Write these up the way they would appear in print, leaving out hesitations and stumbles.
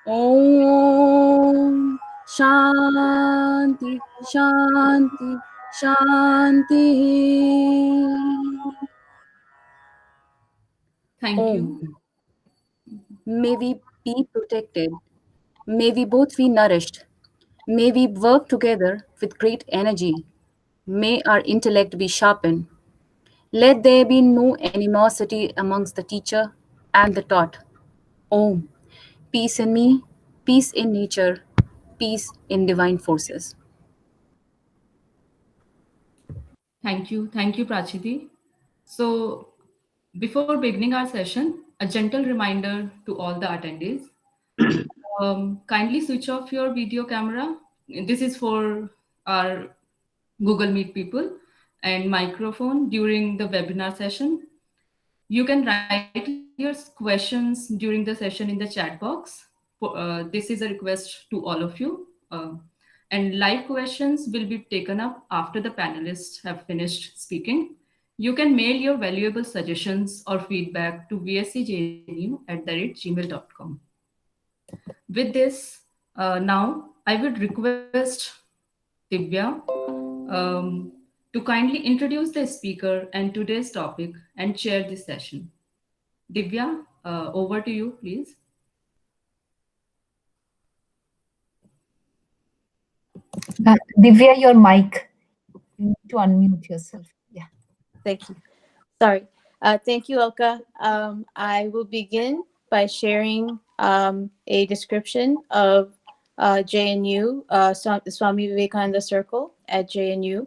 Om Shanti Shanti Shanti. Thank you. Om. May we be protected. May we both be nourished. May we work together with great energy. May our intellect be sharpened. Let there be no animosity amongst the teacher and the taught. Om. Peace in me, peace in nature, peace in divine forces. Thank you. Thank you, Prachiti. So, before beginning our session, a gentle reminder to all the attendees. Kindly switch off your video camera. This is for our Google Meet people and microphone during the webinar session. You can write your questions during the session in the chat box. This is a request to all of you. And live questions will be taken up after the panelists have finished speaking. You can mail your valuable suggestions or feedback to vscjnu@gmail.com. With this, now I would request Divya to kindly introduce the speaker and today's topic and chair this session. Divya, over to you, please. Divya, your mic. You need to unmute yourself. Yeah. Thank you. Sorry. Thank you, Elka. I will begin by sharing a description of JNU, Swami Vivekananda Circle at JNU.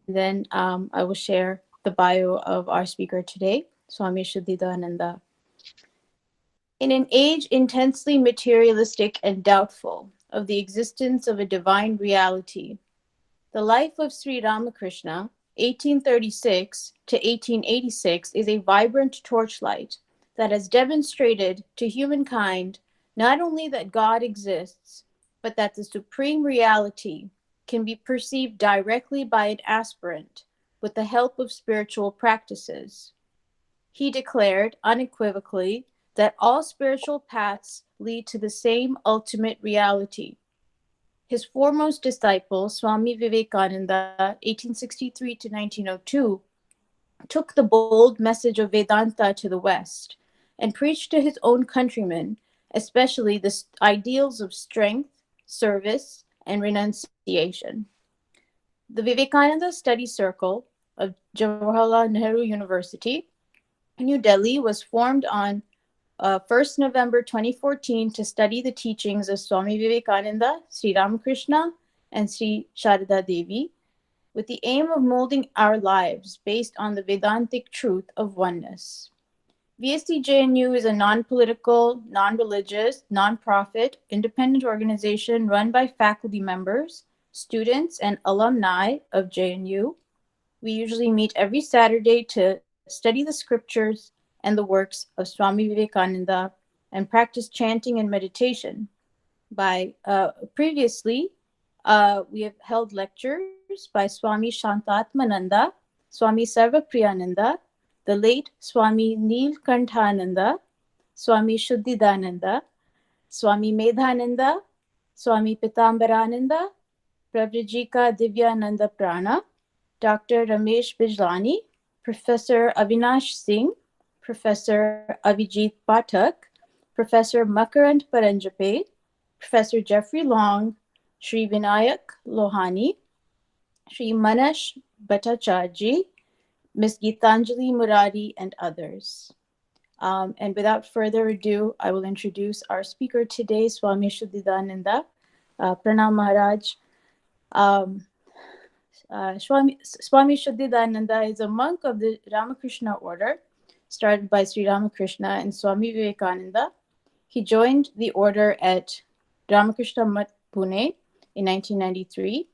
Then I will share the bio of our speaker today, Swami Shuddhidananda. In an age intensely materialistic and doubtful of the existence of a divine reality, the life of Sri Ramakrishna, 1836 to 1886, is a vibrant torchlight that has demonstrated to humankind not only that God exists, but that the supreme reality can be perceived directly by an aspirant with the help of spiritual practices. He declared unequivocally that all spiritual paths lead to the same ultimate reality. His foremost disciple, Swami Vivekananda, 1863 to 1902, took the bold message of Vedanta to the West and preached to his own countrymen, especially the ideals of strength, service, and renunciation. The Vivekananda Study Circle of Jawaharlal Nehru University, New Delhi, was formed on 1st November 2014 to study the teachings of Swami Vivekananda, Sri Ramakrishna, and Sri Sharada Devi, with the aim of molding our lives based on the Vedantic truth of oneness. VSC JNU is a non-political, non-religious, non-profit, independent organization run by faculty members, students, and alumni of JNU. We usually meet every Saturday to study the scriptures and the works of Swami Vivekananda and practice chanting and meditation. Previously, we have held lectures by Swami Shantatmananda, Swami Sarvapriyananda, the late Swami Neelkanthananda, Swami Shuddhidananda, Swami Medhananda, Swami Pitambarananda, Pravrajika Divyananda Prana, Dr. Ramesh Bijlani, Professor Avinash Singh, Professor Avijit Pathak, Professor Makarand Paranjape, Professor Jeffrey Long, Sri Vinayak Lohani, Sri Manash Bhattacharjee, Ms. Gitanjali Murari, and others. And without further ado, I will introduce our speaker today, Swami Shuddhidananda. Pranam Maharaj. Swami Shuddhidananda is a monk of the Ramakrishna order, started by Sri Ramakrishna and Swami Vivekananda. He joined the order at Ramakrishna Math, Pune in 1993.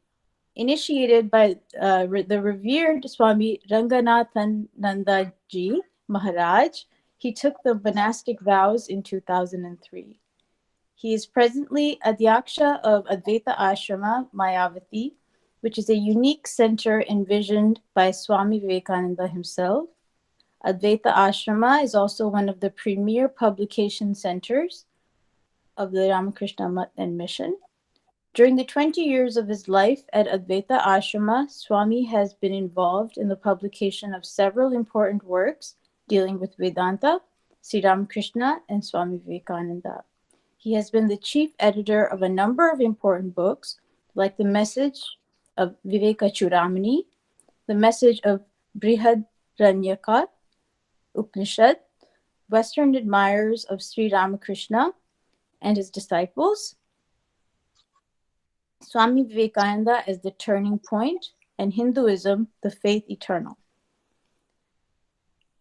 Initiated by the revered Swami Ranganathananda Ji Maharaj, he took the monastic vows in 2003. He is presently Adhyaksha of Advaita Ashrama, Mayavati, which is a unique center envisioned by Swami Vivekananda himself. Advaita Ashrama is also one of the premier publication centers of the Ramakrishna Mutt and Mission. During the 20 years of his life at Advaita Ashrama, Swami has been involved in the publication of several important works dealing with Vedanta, Sri Ramakrishna, and Swami Vivekananda. He has been the chief editor of a number of important books, like The Message of Viveka Chudamani, The Message of Brihadaranyaka Upanishad, Western Admirers of Sri Ramakrishna and his disciples, Swami Vivekananda as the Turning Point, and Hinduism, the Faith Eternal.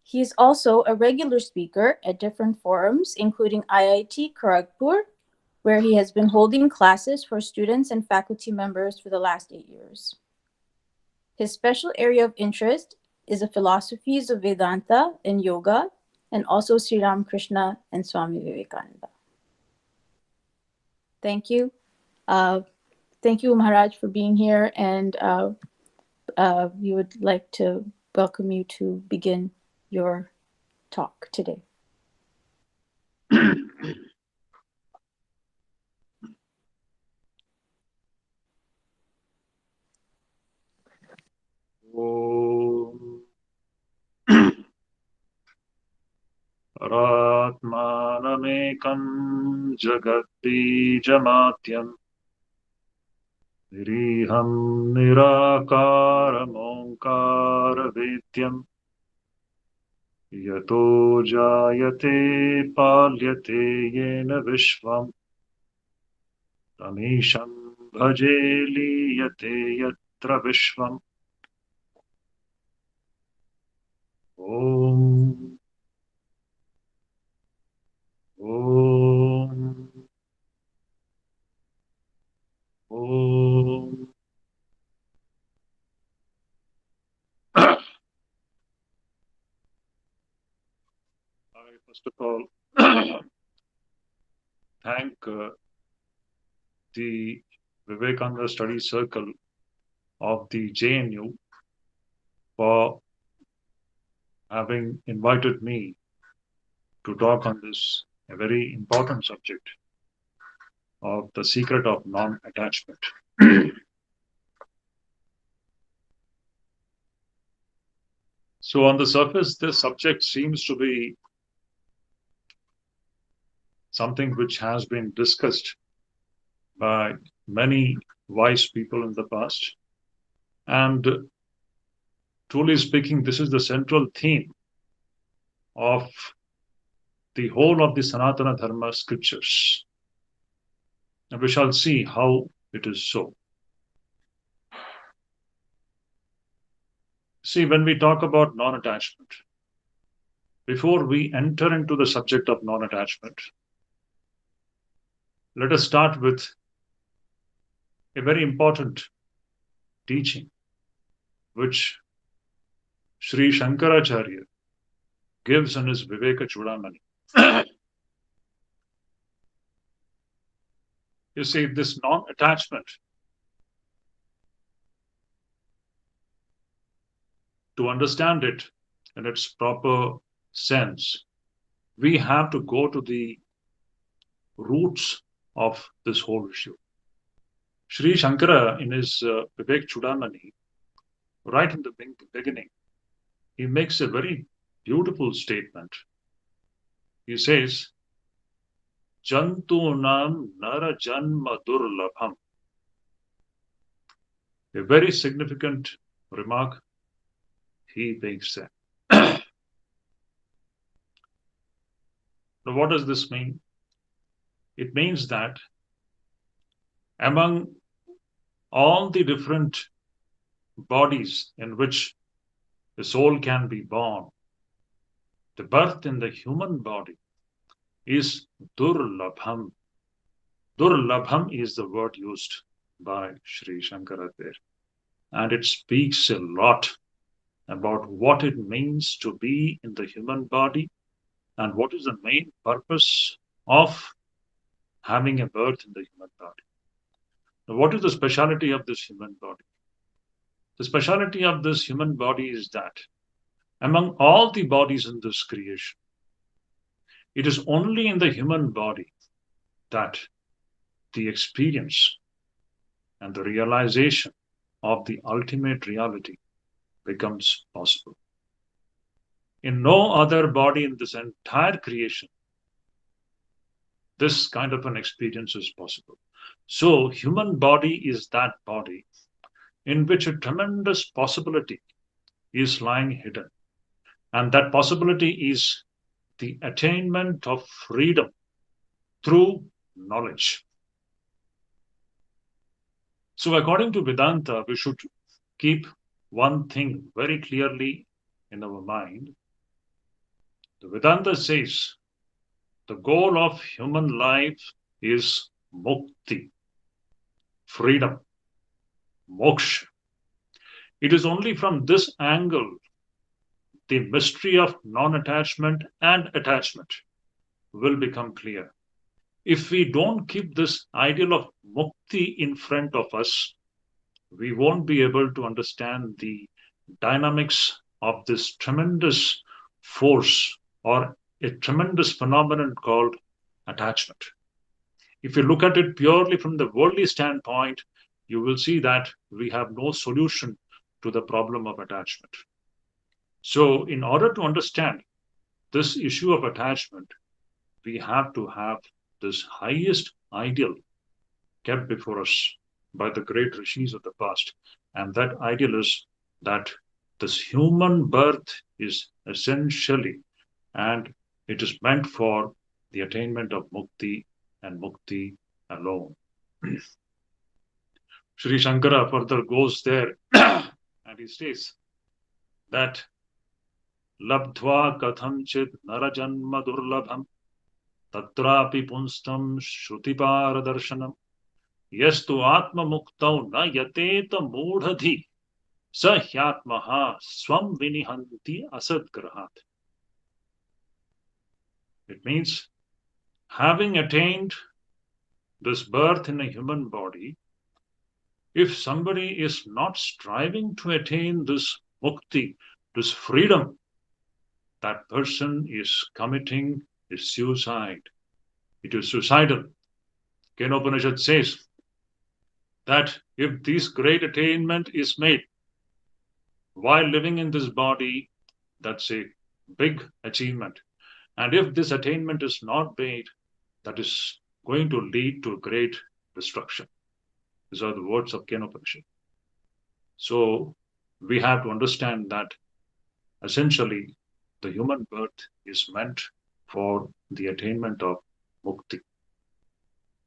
He is also a regular speaker at different forums, including IIT Kharagpur, where he has been holding classes for students and faculty members for the last 8 years. His special area of interest is the philosophies of Vedanta and yoga, and also Sri Ramakrishna and Swami Vivekananda. Thank you. Thank you, Maharaj, for being here, and we would like to welcome you to begin your talk today. Ratmanamekam jagatbijamatyam Niriham nirakaram onkaravedyam Yato jayate palyate yena vishvam Tamisham bhaje liyate yatra vishvam Om Om Om I first of all thank the Vivekananda Study Circle of the JNU for having invited me to talk on this a very important subject of the secret of non-attachment. So on the surface, this subject seems to be something which has been discussed by many wise people in the past. And truly speaking, this is the central theme of the whole of the Sanatana Dharma scriptures. And we shall see how it is so. See, when we talk about non-attachment, before we enter into the subject of non-attachment, let us start with a very important teaching which Sri Shankaracharya gives in his Viveka Chudamani. You see, this non-attachment, to understand it in its proper sense, we have to go to the roots of this whole issue. Sri Shankara, in his Vivek Chudamani, right in the beginning, he makes a very beautiful statement. He says, Jantunam nara janma durlabham. A very significant remark he makes there. Now, what does this mean? It means that among all the different bodies in which the soul can be born, the birth in the human body is durlabham. Durlabham is the word used by Sri Shankara there. And it speaks a lot about what it means to be in the human body and what is the main purpose of having a birth in the human body. Now, what is the speciality of this human body? The speciality of this human body is that among all the bodies in this creation, it is only in the human body that the experience and the realization of the ultimate reality becomes possible. In no other body in this entire creation, this kind of an experience is possible. So, human body is that body in which a tremendous possibility is lying hidden. And that possibility is the attainment of freedom through knowledge. So, according to Vedanta, we should keep one thing very clearly in our mind. The Vedanta says the goal of human life is mukti, freedom, moksha. It is only from this angle the mystery of non-attachment and attachment will become clear. If we don't keep this ideal of mukti in front of us, we won't be able to understand the dynamics of this tremendous force or a tremendous phenomenon called attachment. If you look at it purely from the worldly standpoint, you will see that we have no solution to the problem of attachment. So, in order to understand this issue of attachment, we have to have this highest ideal kept before us by the great rishis of the past. And that ideal is that this human birth is essentially, and it is meant for the attainment of mukti and mukti alone. Sri Shankara further goes there and he says that labdhva kathamchid narajanma durlabham tatrapi punstam shruti yastu atma muktau na yateta mudhadhi sa hyatmaha swam vinihanti asadgrahat. It means having attained this birth in a human body, if somebody is not striving to attain this mukti, this freedom, that person is committing a suicide. It is suicidal. Kenopanishad says that if this great attainment is made while living in this body, that's a big achievement. And if this attainment is not made, that is going to lead to great destruction. These are the words of Kenopanishad. So we have to understand that essentially the human birth is meant for the attainment of mukti.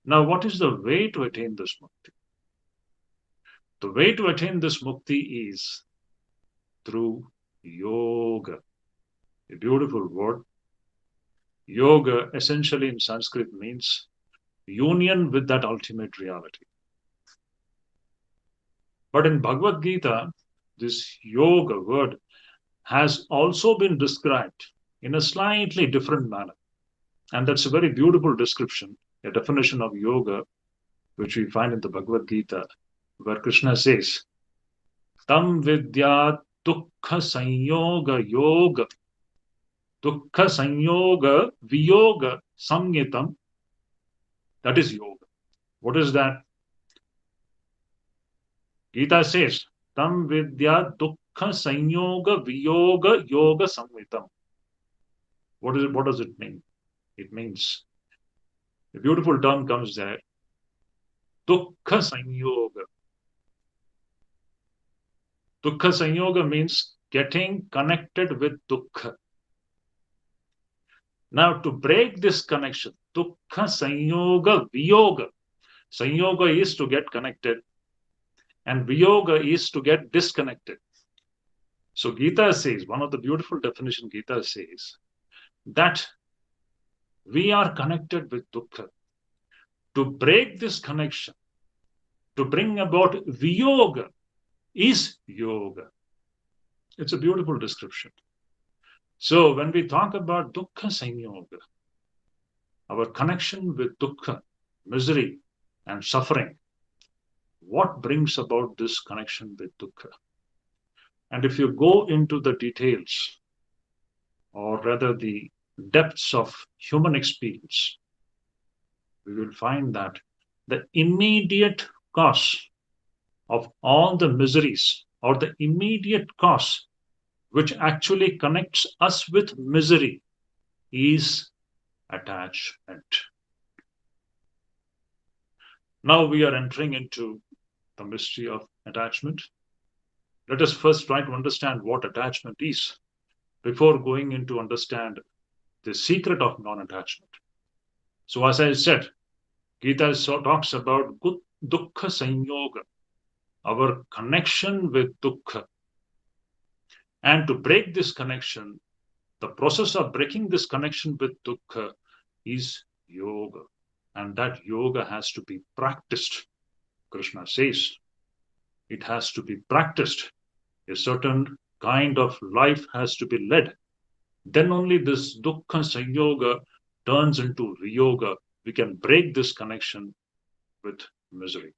Now, what is the way to attain this mukti? The way to attain this mukti is through yoga, a beautiful word. Yoga essentially in Sanskrit means union with that ultimate reality. But in Bhagavad Gita, this yoga word has also been described in a slightly different manner. And that's a very beautiful description, a definition of yoga, which we find in the Bhagavad Gita, where Krishna says, Tam vidya dukkha sanyoga yoga, dukkha sanyoga viyoga samyitam. That is yoga. What is that? Gita says, Tam vidya dukkha sanyoga viyoga yoga samyitam. What does it mean? It means, a beautiful term comes there, dukkha sanyoga. Dukkha sanyoga means getting connected with dukkha. Now, to break this connection, dukkha sanyoga viyoga. Sanyoga is to get connected, and viyoga is to get disconnected. So Gita says, one of the beautiful definitions Gita says, that we are connected with dukkha. To break this connection, to bring about viyoga, is yoga. It's a beautiful description. So when we talk about dukkha sanyoga, our connection with dukkha, misery and suffering, what brings about this connection with dukkha? And if you go into the details, or rather the depths of human experience, we will find that the immediate cause of all the miseries, or the immediate cause which actually connects us with misery, is attachment. Now we are entering into the mystery of attachment. Let us first try to understand what attachment is before going into understand the secret of non-attachment. So as I said, Gita talks about dukkha sanyoga, our connection with dukkha. And to break this connection, the process of breaking this connection with dukkha is yoga. And that yoga has to be practiced. Krishna says it has to be practiced. A certain kind of life has to be led. Then only this dukkha sanyoga turns into viyoga. We can break this connection with misery.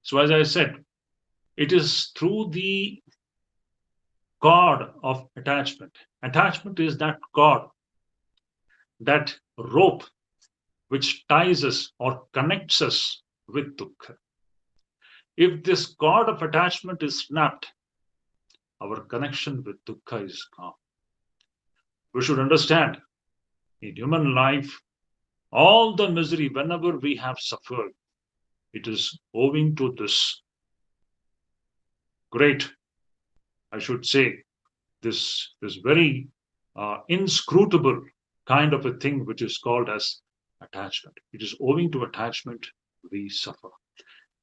So as I said, it is through the cord of attachment. Attachment is that cord, that rope which ties us or connects us with dukkha. If this cord of attachment is snapped, our connection with dukkha is gone. We should understand, in human life, all the misery, whenever we have suffered, it is owing to this great, I should say, this very inscrutable kind of a thing which is called as attachment. It is owing to attachment we suffer.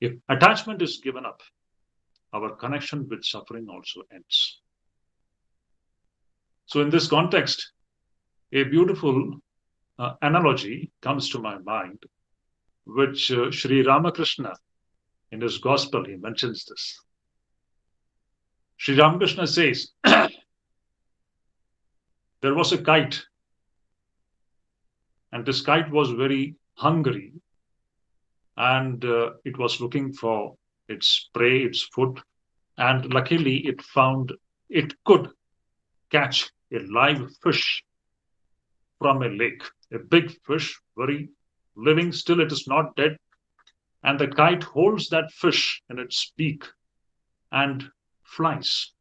If attachment is given up, our connection with suffering also ends. So in this context, a beautiful analogy comes to my mind, which Sri Ramakrishna, in his gospel, he mentions this. Sri Ramakrishna says, there was a kite, and this kite was very hungry, and it was looking for its prey, its food, and luckily it found it could catch a live fish from a lake, a big fish, very living, still it is not dead, and the kite holds that fish in its beak and flies.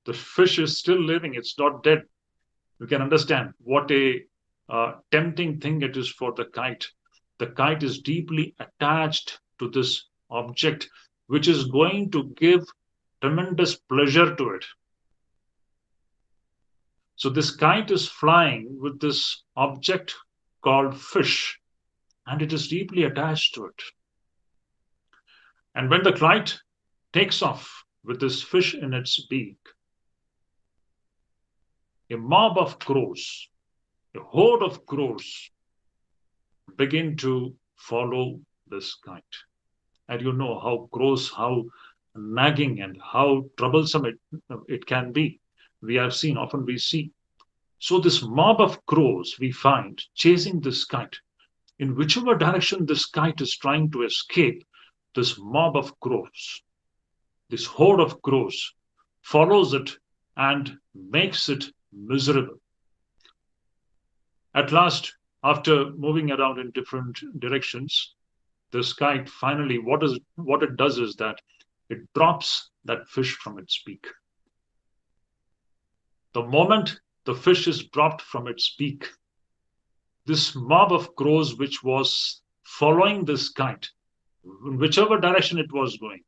The fish is still living, it's not dead. You can understand what a tempting thing it is for the kite. The kite is deeply attached to this object, which is going to give tremendous pleasure to it. So this kite is flying with this object called fish, and it is deeply attached to it. And when the kite takes off with this fish in its beak, a mob of crows, a horde of crows begin to follow this kite. And you know how crows, how nagging and how troublesome it can be. We have seen, often we see. So this mob of crows we find chasing this kite. In whichever direction this kite is trying to escape, this mob of crows, this horde of crows, follows it and makes it miserable. At last, after moving around in different directions, this kite finally, what it does is that it drops that fish from its beak. The moment the fish is dropped from its beak, this mob of crows which was following this kite, in whichever direction it was going,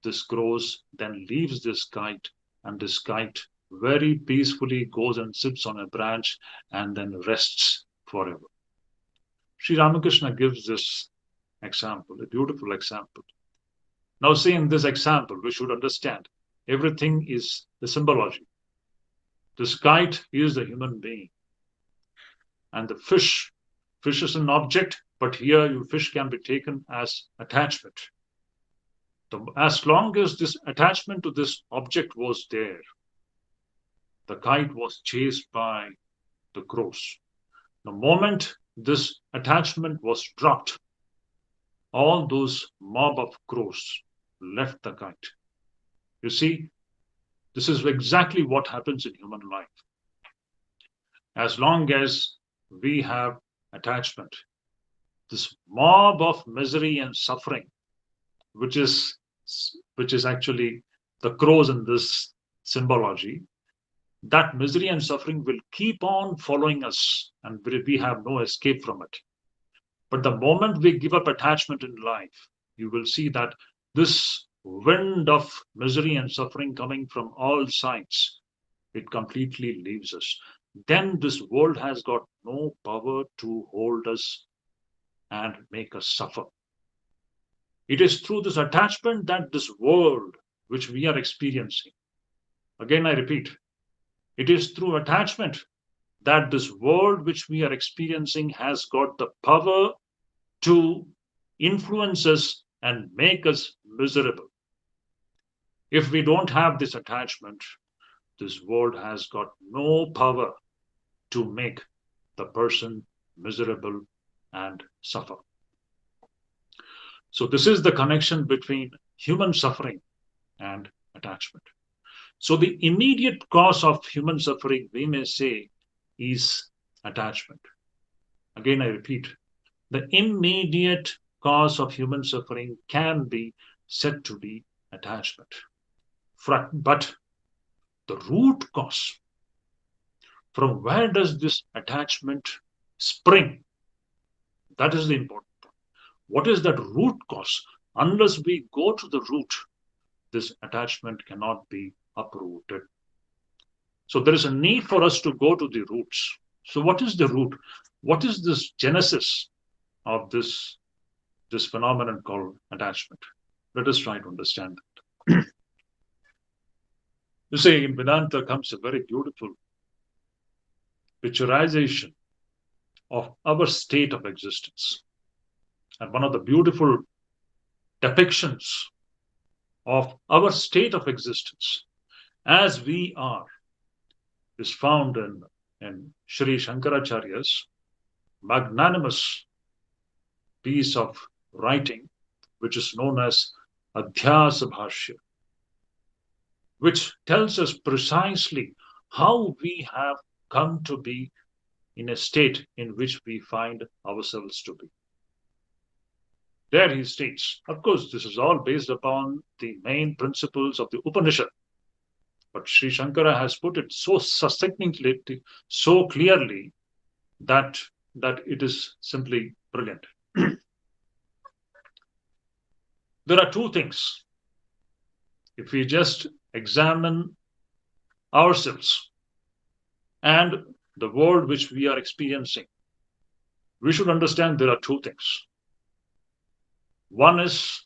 this crows then leaves this kite, and this kite very peacefully goes and sits on a branch and then rests forever. Sri Ramakrishna gives this example, a beautiful example. Now, see, in this example, we should understand everything is the symbology. This kite is the human being, and the fish is an object, but here fish can be taken as attachment. As long as this attachment to this object was there, the kite was chased by the crows. The moment this attachment was dropped, all those mob of crows left the kite. You see, this is exactly what happens in human life. As long as we have attachment. This mob of misery and suffering, which is actually the crows in this symbology, that misery and suffering will keep on following us, and we have no escape from it. But the moment we give up attachment in life, you will see that this wind of misery and suffering coming from all sides, it completely leaves us. Then this world has got no power to hold us and make us suffer. It is through this attachment that this world which we are experiencing, again I repeat, it is through attachment that this world which we are experiencing has got the power to influence us and make us miserable. If we don't have this attachment, this world has got no power to make the person miserable and suffer. So this is the connection between human suffering and attachment. So the immediate cause of human suffering, we may say, is attachment. Again, I repeat, the immediate cause of human suffering can be said to be attachment. But the root cause, from where does this attachment spring? That is the important point. What is that root cause? Unless we go to the root, this attachment cannot be uprooted. So there is a need for us to go to the roots. So what is the root? What is this genesis of this phenomenon called attachment? Let us try to understand that. You see, in Vedanta comes a very beautiful picturization of our state of existence. And one of the beautiful depictions of our state of existence as we are is found in Sri Shankaracharya's magnanimous piece of writing, which is known as Adhyaksh, which tells us precisely how we have come to be in a state in which we find ourselves to be. There he states, of course, this is all based upon the main principles of the Upanishad, but Sri Shankara has put it so succinctly, so clearly, that it is simply brilliant. There are two things. If we just examine ourselves and the world which we are experiencing, we should understand there are two things. One is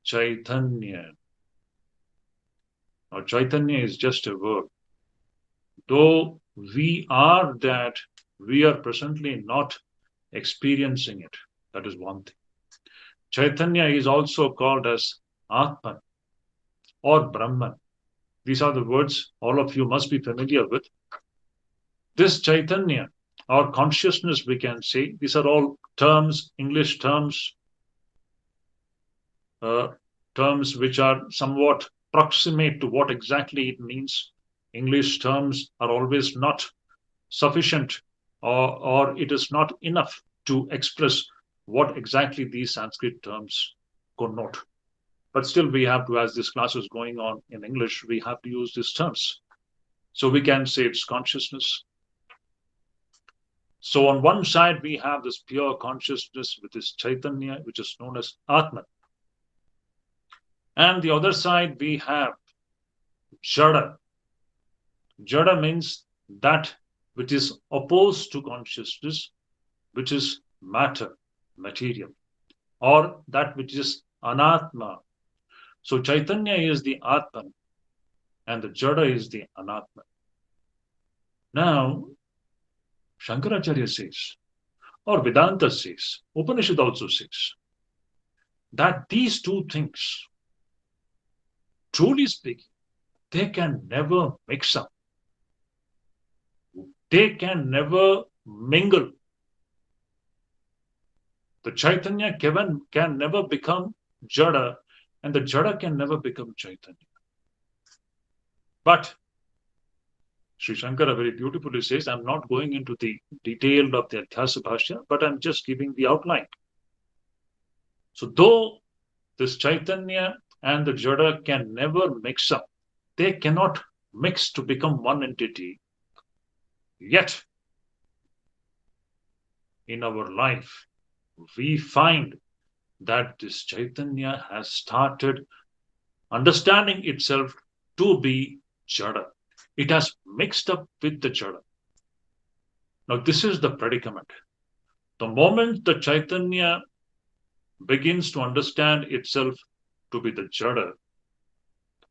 Chaitanya. Now, Chaitanya is just a word. Though we are that, we are presently not experiencing it. That is one thing. Chaitanya is also called as Atman or Brahman. These are the words all of you must be familiar with. This Chaitanya or consciousness, we can say, these are all terms, English terms, terms which are somewhat proximate to what exactly it means. English terms are always not sufficient, or it is not enough to express what exactly these Sanskrit terms connote. But still we have to, as this class is going on in English, we have to use these terms. So we can say it's consciousness. So on one side, we have this pure consciousness with this Chaitanya, which is known as Atman. And the other side, we have Jada. Jada means that which is opposed to consciousness, which is matter, material, or that which is Anatma. So Chaitanya is the Atman and the Jada is the Anatma. Now, Shankaracharya says, or Vedanta says, Upanishad also says, that these two things, truly speaking, they can never mix up. They can never mingle. The Chaitanya can never become Jada, and the Jada can never become Chaitanya. But Sri Shankara very beautifully says, I'm not going into the detail of the Adhyasa Bhashya, but I'm just giving the outline. So though this Chaitanya and the Jada can never mix up, they cannot mix to become one entity, yet in our life, we find that this Chaitanya has started understanding itself to be Jada. It has mixed up with the Jada. Now, this is the predicament. The moment the Chaitanya begins to understand itself to be the Jada,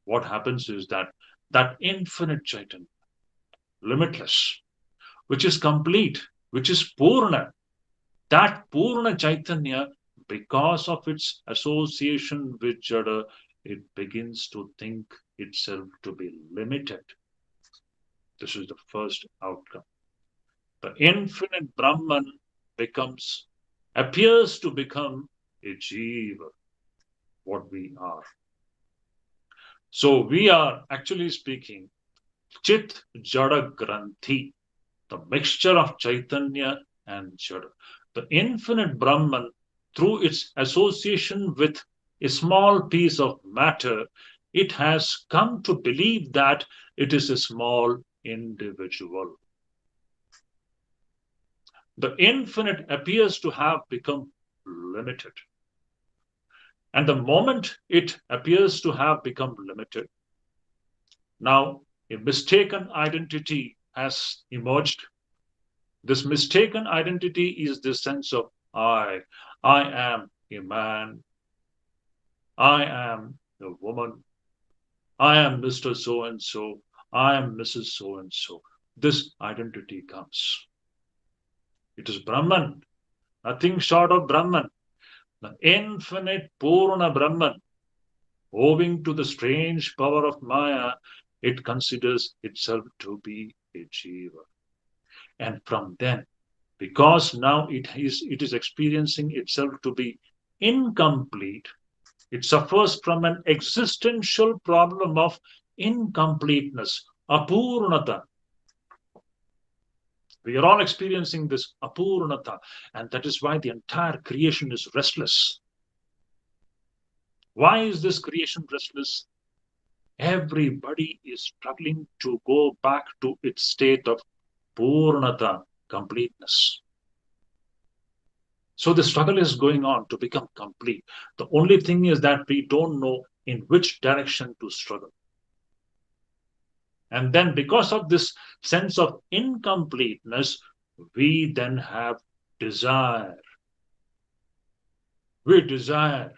what happens is that infinite Chaitanya, limitless, which is complete, which is Purna, that Purna Chaitanya, because of its association with Jada, it begins to think itself to be limited. This is the first outcome. The infinite Brahman appears to become a Jiva, what we are. So we are actually speaking Chit Jada Granthi, the mixture of Chaitanya and Jada. The infinite Brahman, through its association with a small piece of matter, it has come to believe that it is a small individual. The infinite appears to have become limited. And the moment it appears to have become limited, now a mistaken identity has emerged. This mistaken identity is the sense of I am a man, I am a woman, I am Mr. So and so, I am Mrs. So and so. This identity comes. It is Brahman, nothing short of Brahman, the infinite Purna Brahman. Owing to the strange power of Maya, it considers itself to be a Jiva. And from then, because now it is experiencing itself to be incomplete, it suffers from an existential problem of incompleteness, apurnata. We are all experiencing this apurnata, and that is why the entire creation is restless. Why is this creation restless? Everybody is struggling to go back to its state of purnata, completeness. So the struggle is going on to become complete. The only thing is that we don't know in which direction to struggle. And then because of this sense of incompleteness, we then have desire. We desire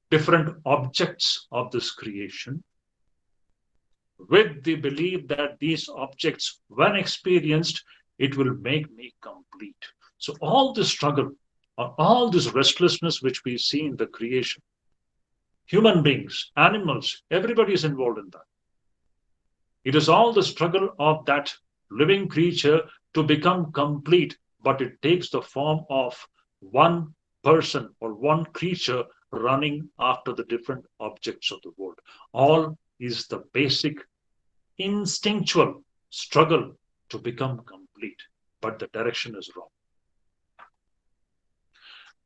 different objects of this creation with the belief that these objects, when experienced, it will make me complete. So all this struggle, or all this restlessness which we see in the creation, human beings, animals, everybody is involved in that. It is all the struggle of that living creature to become complete, but it takes the form of one person or one creature running after the different objects of the world. All is the basic instinctual struggle to become complete, but the direction is wrong.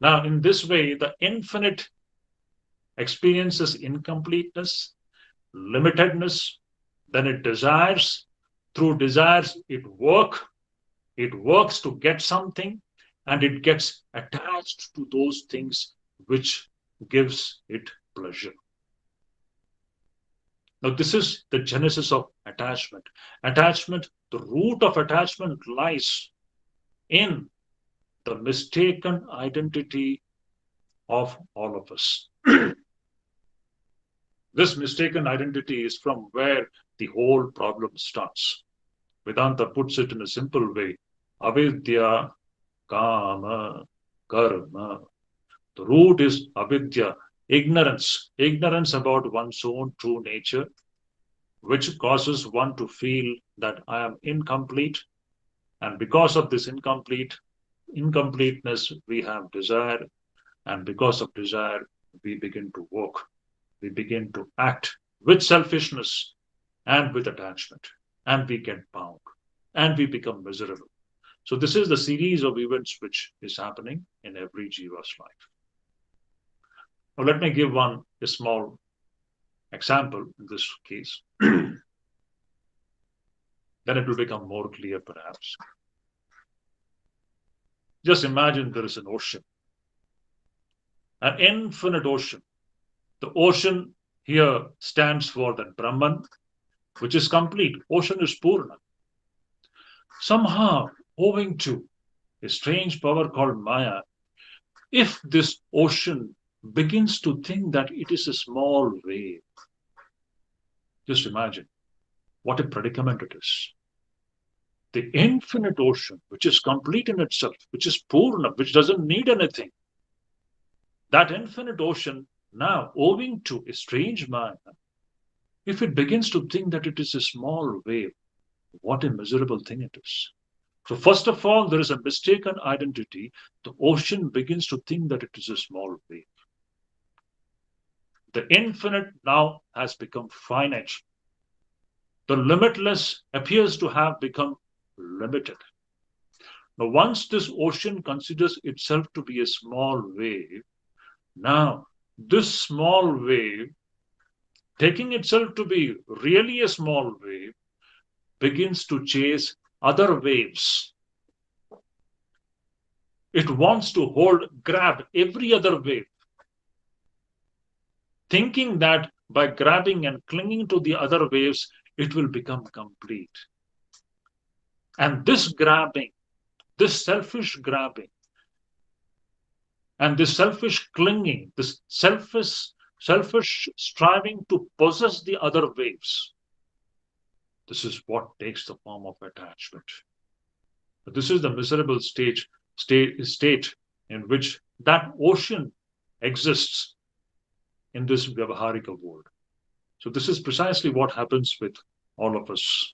Now, in this way, the infinite experiences incompleteness, limitedness, then it desires. Through desires, it works to get something, and it gets attached to those things which gives it pleasure. Now, this is the genesis of attachment. Attachment, the root of attachment lies in the mistaken identity of all of us. This mistaken identity is from where the whole problem starts. Vedanta puts it in a simple way. Avidya, kama, karma. The root is avidya, ignorance. Ignorance about one's own true nature, which causes one to feel that I am incomplete. And because of this incompleteness, we have desire. And because of desire, we begin to work. We begin to act with selfishness and with attachment. and we get bound and we become miserable. So this is the series of events which is happening in every jiva's life. Now let me give a small example in this case. Then it will become more clear perhaps. Just imagine there is an ocean, an infinite ocean. The ocean here stands for that Brahman, which is complete. Ocean is Purna. Somehow, owing to a strange power called Maya, if this ocean begins to think that it is a small wave, just imagine what a predicament it is. The infinite ocean, which is complete in itself, which is Purna, which doesn't need anything, that infinite ocean now, owing to a strange Maya, if it begins to think that it is a small wave, what a miserable thing it is. So first of all, there is a mistaken identity. The ocean begins to think that it is a small wave. The infinite now has become finite. The limitless appears to have become limited. Now, once this ocean considers itself to be a small wave, now this small wave, taking itself to be really a small wave, begins to chase other waves. It wants to grab every other wave, thinking that by grabbing and clinging to the other waves, it will become complete. And this grabbing, this selfish grabbing, and this selfish clinging, this selfish striving to possess the other waves, this is what takes the form of attachment. But this is the miserable state in which that ocean exists in this Vyavaharika world. So this is precisely what happens with all of us.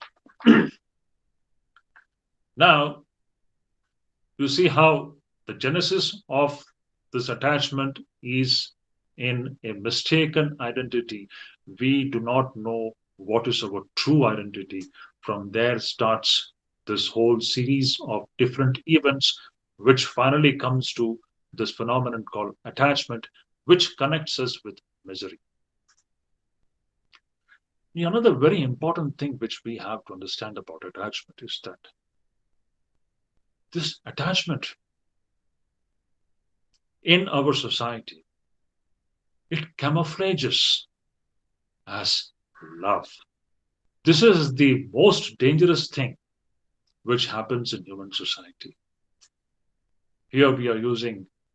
Now, you see how the genesis of this attachment is in a mistaken identity. We do not know what is our true identity. From there starts this whole series of different events, which finally comes to this phenomenon called attachment, which connects us with misery. Another very important thing which we have to understand about attachment is that this attachment in our society, it camouflages as love. This is the most dangerous thing which happens in human society. Here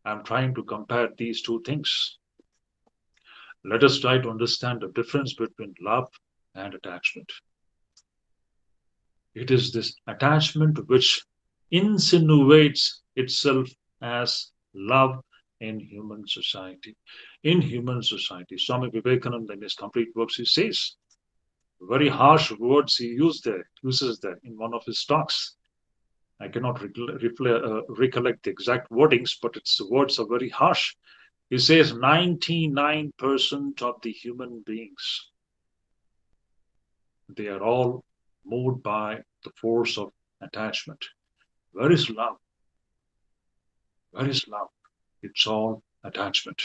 I'm trying to compare these two things. Let us try to understand the difference between love and attachment. It is this attachment which insinuates itself as love in human society. In human society, Swami Vivekananda, in his complete works, he says very harsh words he uses there in one of his talks. I cannot recollect the exact wordings, but the words are very harsh. He says 99% of the human beings, they are all moved by the force of attachment. Where is love? Where is love? It's all attachment.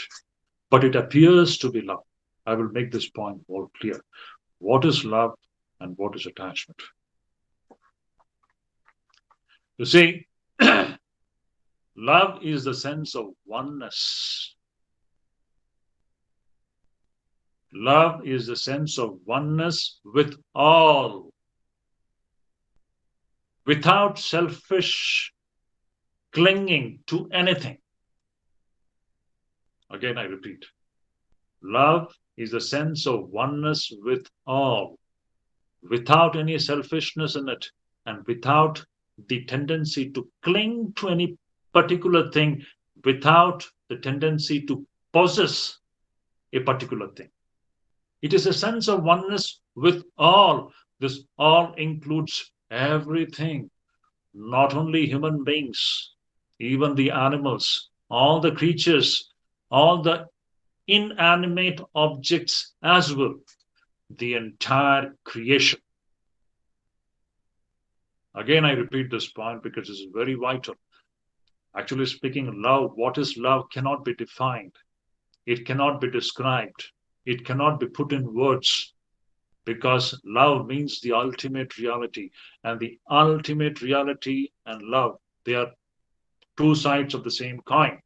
But it appears to be love. I will make this point more clear. What is love and what is attachment? You see, love is the sense of oneness. Love is the sense of oneness with all, without selfish clinging to anything. Again, I repeat, love is the sense of oneness with all, without any selfishness in it, and without the tendency to cling to any particular thing, without the tendency to possess a particular thing. It is a sense of oneness with all. This all includes everything, not only human beings, even the animals, all the creatures, all the inanimate objects as well, the entire creation. Again, I repeat this point because it's very vital. Actually speaking, love, what is love, cannot be defined. It cannot be described. It cannot be put in words, because love means the ultimate reality. And the ultimate reality and love, they are two sides of the same coin.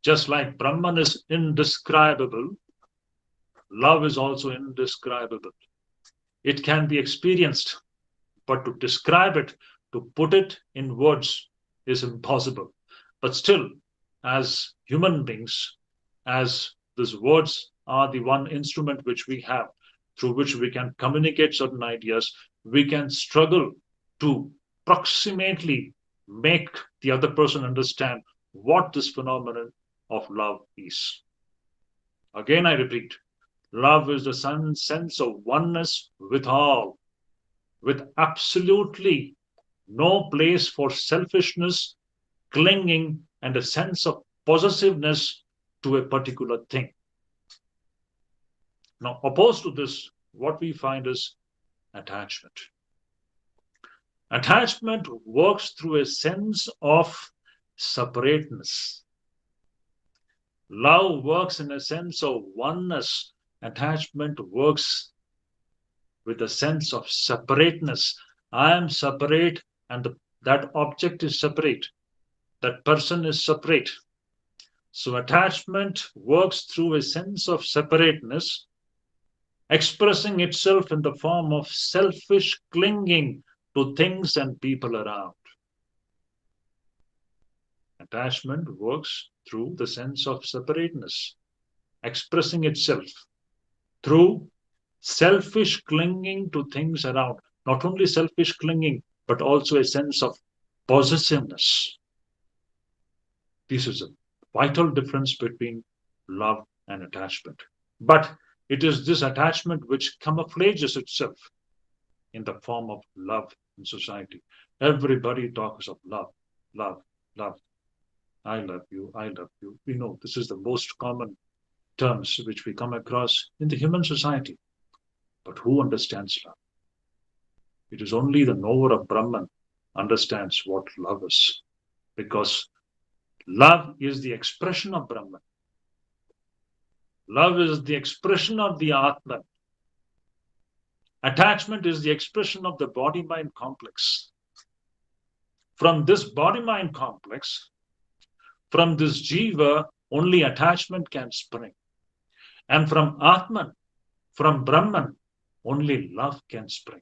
Just like Brahman is indescribable, love is also indescribable. It can be experienced, but to describe it, to put it in words, is impossible. But still, as human beings, as these words are the one instrument which we have, through which we can communicate certain ideas, we can struggle to approximately make the other person understand what this phenomenon of love is. Again, I repeat, love is the sense of oneness with all, with absolutely no place for selfishness, clinging, and a sense of possessiveness to a particular thing. Now, opposed to this, what we find is attachment. Attachment works through a sense of separateness. Love works in a sense of oneness. Attachment works with a sense of separateness. I am separate, and that object is separate. That person is separate. So attachment works through a sense of separateness, expressing itself in the form of selfish clinging to things and people around. Attachment works through the sense of separateness, expressing itself through selfish clinging to things around. Not only selfish clinging, but also a sense of possessiveness. This is a vital difference between love and attachment. But it is this attachment which camouflages itself in the form of love in society. Everybody talks of love, love, love. I love you, I love you. We know this is the most common terms which we come across in the human society. But who understands love? It is only the knower of Brahman understands what love is, because love is the expression of Brahman. Love is the expression of the Atman. Attachment is the expression of the body-mind complex. From this body-mind complex, from this jiva, only attachment can spring. And from Atman, from Brahman, only love can spring.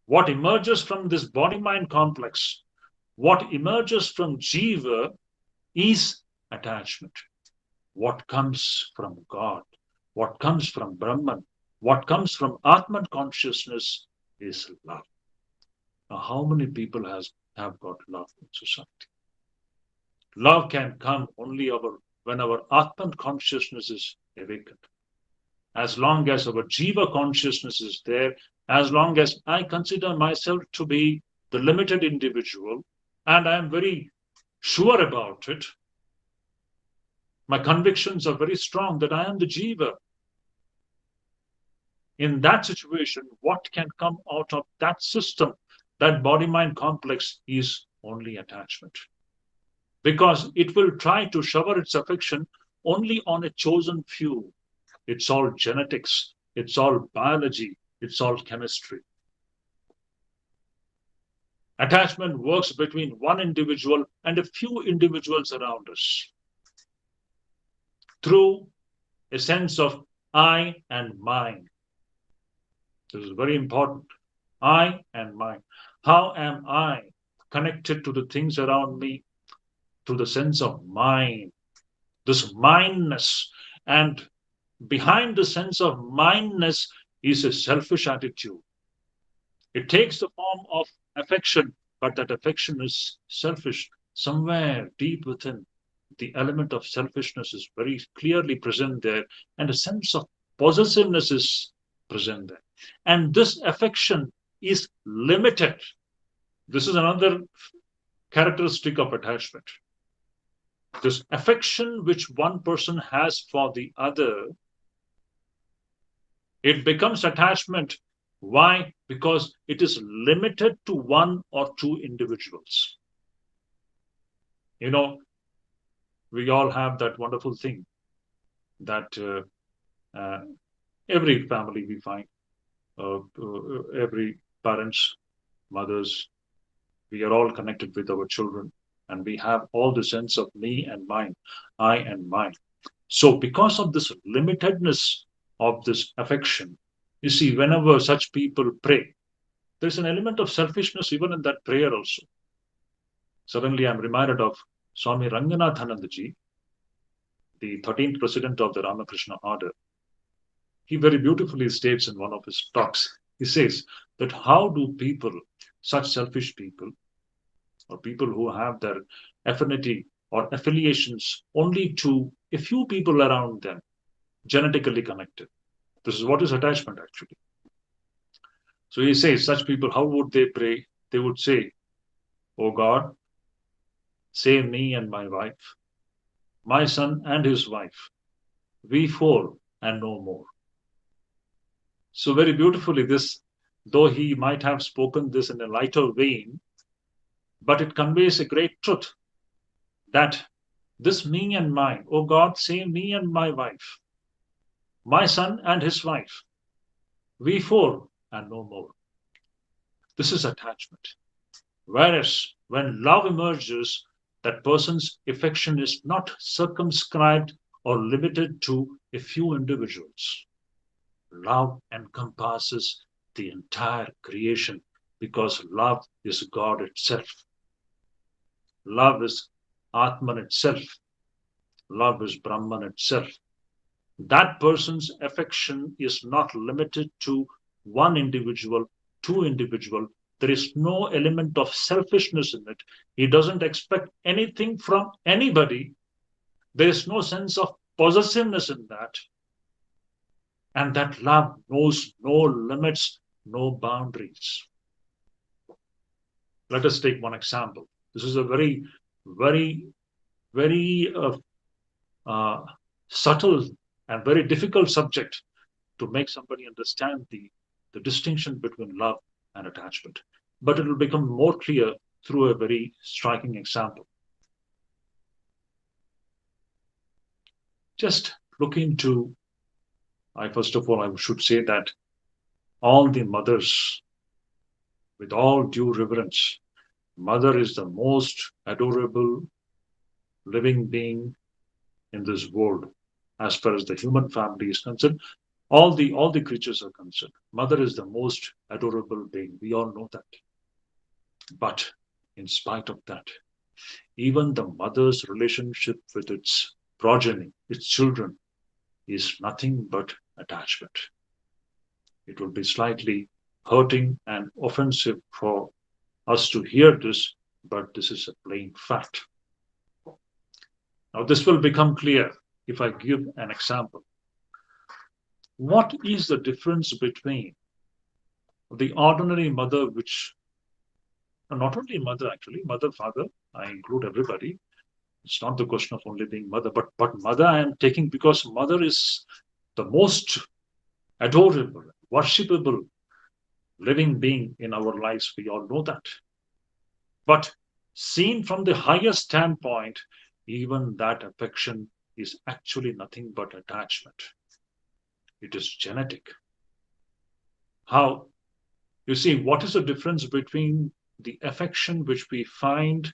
What emerges from this body-mind complex, what emerges from jiva is attachment. What comes from God, what comes from Brahman, what comes from Atman consciousness is love. Now, how many people have got love in society? Love can come only when our Atman consciousness is awakened. As long as our jiva consciousness is there, as long as I consider myself to be the limited individual, and I am very sure about it, my convictions are very strong that I am the jiva. In that situation, what can come out of that system, that body-mind complex, is only attachment. Because it will try to shower its affection only on a chosen few. It's all genetics, it's all biology, it's all chemistry. Attachment works between one individual and a few individuals around us through a sense of I and mine. This is very important. I and mine. How am I connected to the things around me? Through the sense of mine, this mindness. And behind the sense of mindness is a selfish attitude. It takes the form of affection, but that affection is selfish. Somewhere deep within, the element of selfishness is very clearly present there, and a sense of possessiveness is present there. And this affection is limited. This is another characteristic of attachment. This affection which one person has for the other, it becomes attachment Why? Because it is limited to one or two individuals. You know, we all have that wonderful thing that every family we find, every parents, mothers, we are all connected with our children, and we have all the sense of me and mine, I and mine. So, because of this limitedness of this affection, you see, whenever such people pray, there's an element of selfishness even in that prayer also. Suddenly, I'm reminded of Swami Ranganathanandaji, the 13th president of the Ramakrishna Order. He very beautifully states in one of his talks, he says that how do people, such selfish people, or people who have their affinity or affiliations only to a few people around them, genetically connected. This is what is attachment actually. So he says, such people, how would they pray? They would say, "Oh God, save me and my wife, my son and his wife, we four and no more." So very beautifully, this, though he might have spoken this in a lighter vein, but it conveys a great truth that this me and mine, oh God, save me and my wife, my son and his wife, we four and no more. This is attachment. Whereas when love emerges, that person's affection is not circumscribed or limited to a few individuals. Love encompasses the entire creation because love is God itself. Love is Atman itself. Love is Brahman itself. That person's affection is not limited to one individual, two individual. There is no element of selfishness in it. He doesn't expect anything from anybody. There is no sense of possessiveness in that. And that love knows no limits, no boundaries. Let us take one example. This is a very, very, very subtle and very difficult subject to make somebody understand the distinction between love and attachment. But it will become more clear through a very striking example. Just look into, first of all, I should say that all the mothers, with all due reverence, mother is the most adorable living being in this world as far as the human family is concerned. All the creatures are concerned. Mother is the most adorable being. We all know that. But in spite of that, even the mother's relationship with its progeny, its children, is nothing but attachment. It will be slightly hurting and offensive for us to hear this, but this is a plain fact. Now, this will become clear if I give an example. What is the difference between the ordinary mother, which, not only mother actually, mother, father, I include everybody. It's not the question of only being mother, but mother I am taking because mother is the most adorable, worshipable living being in our lives. We all know that. But seen from the higher standpoint, even that affection is actually nothing but attachment. It is genetic. How? You see, what is the difference between the affection which we find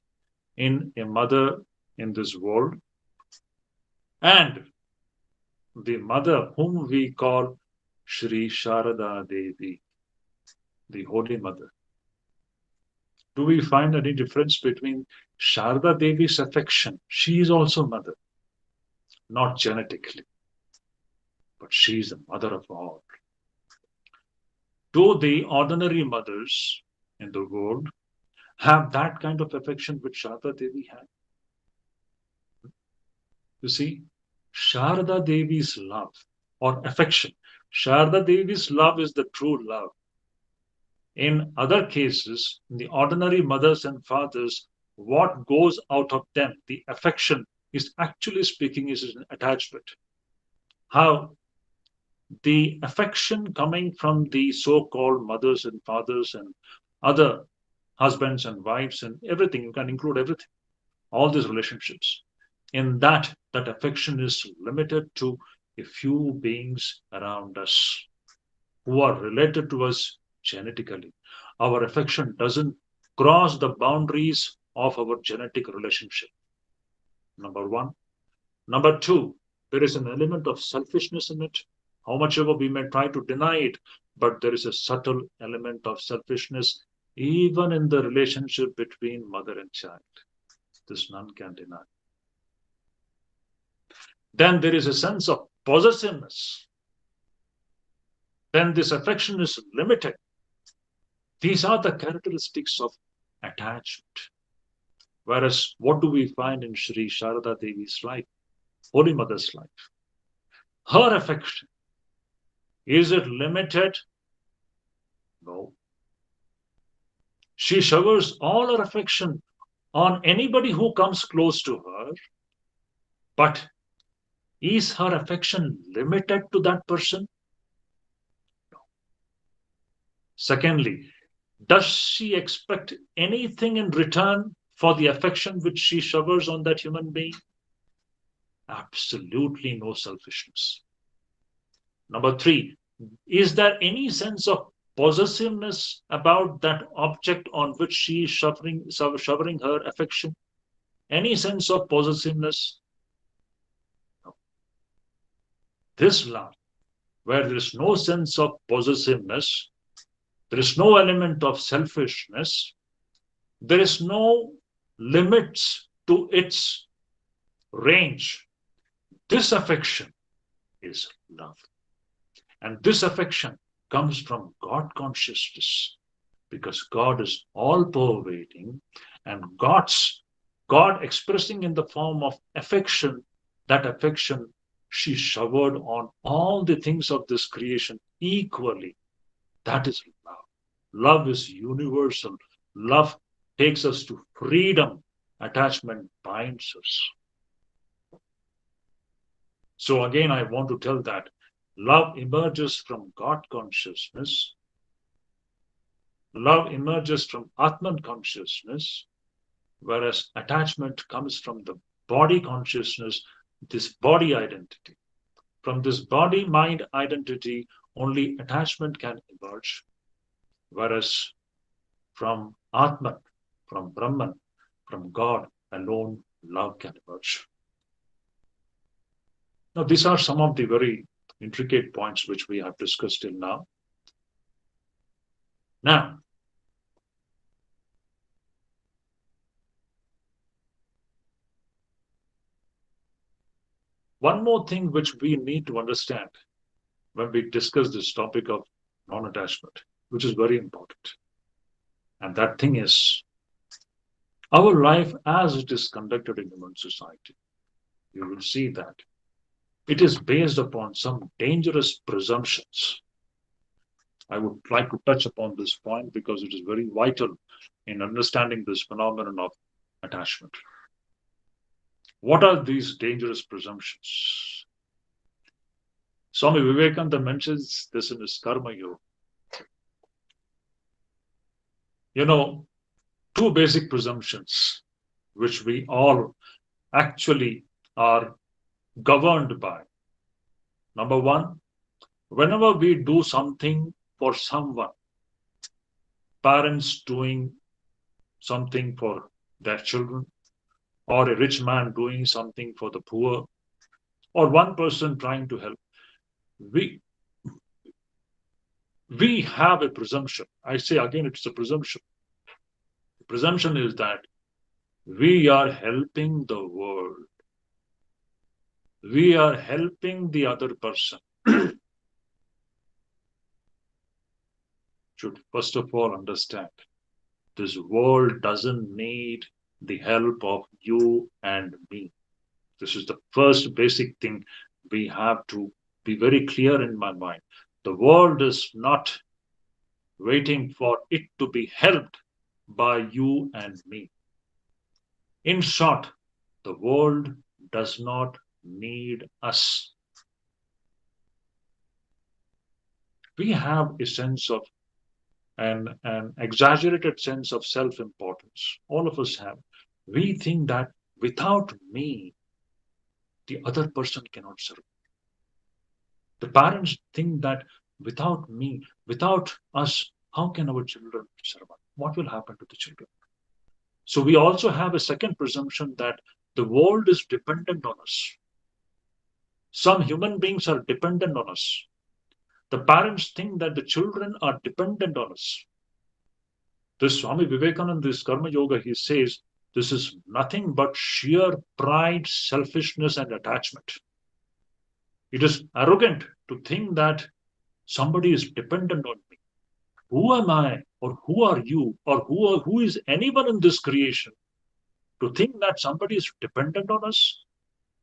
in a mother in this world and the mother whom we call Shri Sharada Devi, the Holy Mother? Do we find any difference between Sharada Devi's affection? She is also mother, not genetically, but she is the mother of all. Do the ordinary mothers in the world have that kind of affection which Sharada Devi had? You see, Sharada Devi's love or affection, Sharada Devi's love is the true love. In other cases, in the ordinary mothers and fathers, what goes out of them, the affection, is actually speaking is an attachment. How? the affection coming from the so-called mothers and fathers and other husbands and wives and everything, you can include everything, all these relationships, in that affection is limited to a few beings around us who are related to us genetically. Our affection doesn't cross the boundaries of our genetic relationship. Number one. Number two, there is an element of selfishness in it. How much ever we may try to deny it, but there is a subtle element of selfishness even in the relationship between mother and child. This none can deny. Then there is a sense of possessiveness. Then this affection is limited. These are the characteristics of attachment. Whereas, what do we find in Sri Sharada Devi's life, Holy Mother's life? Her affection, is it limited? No. She showers all her affection on anybody who comes close to her, but is her affection limited to that person? No. Secondly, does she expect anything in return for the affection which she showers on that human being? Absolutely no selfishness. Number three, is there any sense of possessiveness about that object on which she is showering her affection? Any sense of possessiveness? No. This love, where there is no sense of possessiveness, there is no element of selfishness, there is no limits to its range. This affection is love. And this affection comes from God consciousness, because God is all pervading, and God expressing in the form of affection, that affection she showered on all the things of this creation equally. That is love. Love is universal. Love takes us to freedom. Attachment binds us. So again, I want to tell that love emerges from God consciousness. Love emerges from Atman consciousness, whereas attachment comes from the body consciousness, this body identity. From this body-mind identity, only attachment can emerge, whereas from Atman, from Brahman, from God alone, love can emerge. Now, these are some of the very intricate points which we have discussed till now. Now, one more thing which we need to understand when we discuss this topic of non-attachment, which is very important. And that thing is, our life as it is conducted in human society, you will see that it is based upon some dangerous presumptions. I would like to touch upon this point because it is very vital in understanding this phenomenon of attachment. What are these dangerous presumptions? Swami Vivekananda mentions this in his Karma Yoga. You know, two basic presumptions which we all actually are governed by. Number one, whenever we do something for someone, parents doing something for their children, or a rich man doing something for the poor, or one person trying to help, we have a presumption. I say again, it's a presumption. The presumption is that we are helping the world. We are helping the other person. Should first of all understand, this world doesn't need the help of you and me. This is the first basic thing we have to be very clear in my mind. The world is not waiting for it to be helped by you and me. In short, the world does not need us. we have a sense of an exaggerated sense of self-importance. All of us have. We think that without me, the other person cannot serve. The parents think that without me, without us, how can our children survive? What will happen to the children? So we also have a second presumption that the world is dependent on us. Some human beings are dependent on us. The parents think that the children are dependent on us. This Swami Vivekananda, this Karma Yoga, he says, this is nothing but sheer pride, selfishness, and attachment. It is arrogant to think that somebody is dependent on me. Who am I, or who are you, or who is anyone in this creation to think that somebody is dependent on us?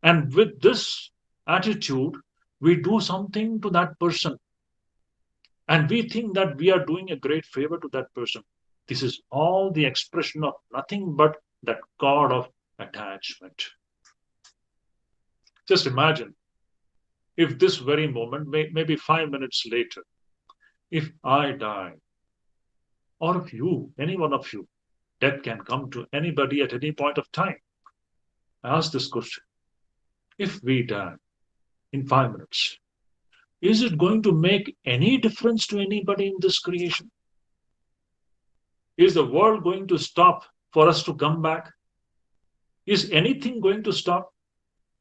And with this attitude, we do something to that person. And we think that we are doing a great favor to that person. This is all the expression of nothing but that cord of attachment. Just imagine if this very moment, maybe 5 minutes later, if I die, or if you, any one of you, death can come to anybody at any point of time. I ask this question. If we die in 5 minutes, is it going to make any difference to anybody in this creation? Is the world going to stop for us to come back? Is anything going to stop?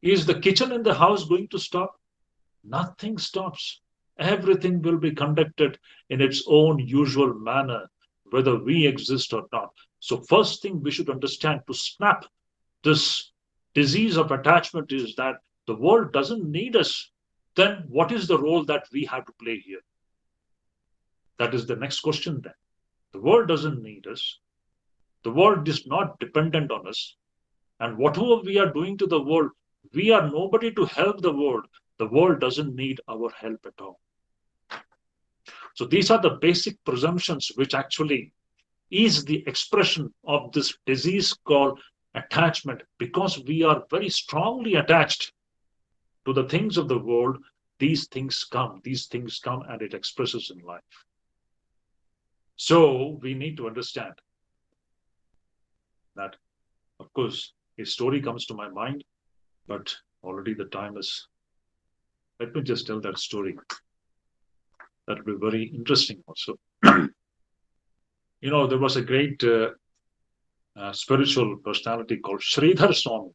Is the kitchen in the house going to stop? Nothing stops. Everything will be conducted in its own usual manner, whether we exist or not. So first thing we should understand to snap this disease of attachment is that the world doesn't need us. Then what is the role that we have to play here? That is the next question then. The world doesn't need us. The world is not dependent on us. And whatever we are doing to the world, we are nobody to help the world. The world doesn't need our help at all. So these are the basic presumptions which actually is the expression of this disease called attachment. Because we are very strongly attached to the things of the world, these things come, and it expresses in life. So we need to understand that, of course, a story comes to my mind, but already the time is. Let me just tell that story. That will be very interesting also. There was a great spiritual personality called Sridhara Swami.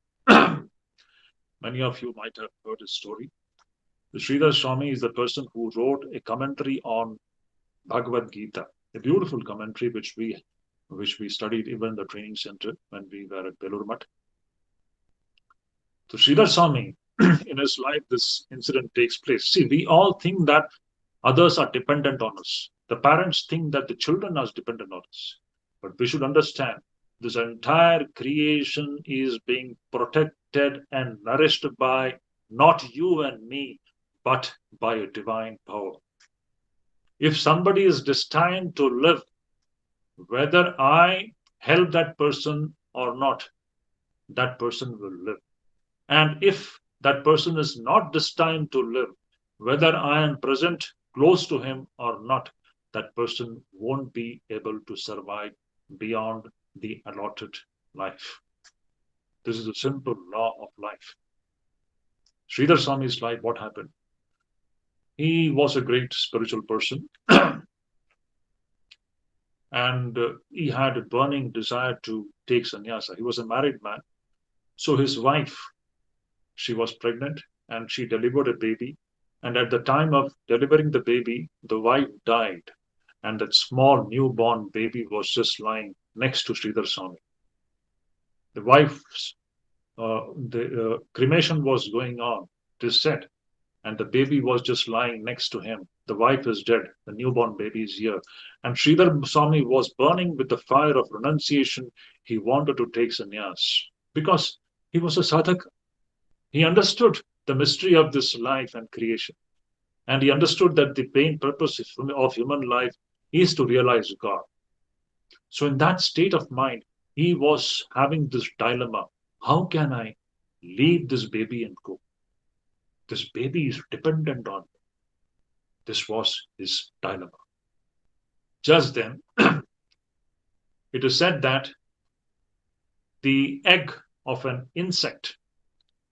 Many of you might have heard his story. The Sridhara Swami is the person who wrote a commentary on Bhagavad Gita, a beautiful commentary which we studied even in the training center when we were at Belur Math. So Sridhar Swami, in his life, this incident takes place. See, we all think that others are dependent on us. The parents think that the children are dependent on us. But we should understand this entire creation is being protected and nourished by not you and me, but by a divine power. If somebody is destined to live, whether I help that person or not, that person will live. And if that person is not destined to live, whether I am present close to him or not, that person won't be able to survive beyond the allotted life. This is a simple law of life. Sridhar Swami's life, what happened? He was a great spiritual person and he had a burning desire to take sannyasa. He was a married man. So his wife, she was pregnant and she delivered a baby. And at the time of delivering the baby, the wife died. And that small newborn baby was just lying next to Sridhar Swami. The wife's cremation was going on, it is said, and the baby was just lying next to him. The wife is dead, the newborn baby is here. And Sridhar Swami was burning with the fire of renunciation. He wanted to take sannyas because he was a sadhaka. He understood the mystery of this life and creation. And he understood that the main purpose of human life is to realize God. So in that state of mind, he was having this dilemma. How can I leave this baby and go? This baby is dependent on me. This was his dilemma. Just then, it is said that the egg of an insect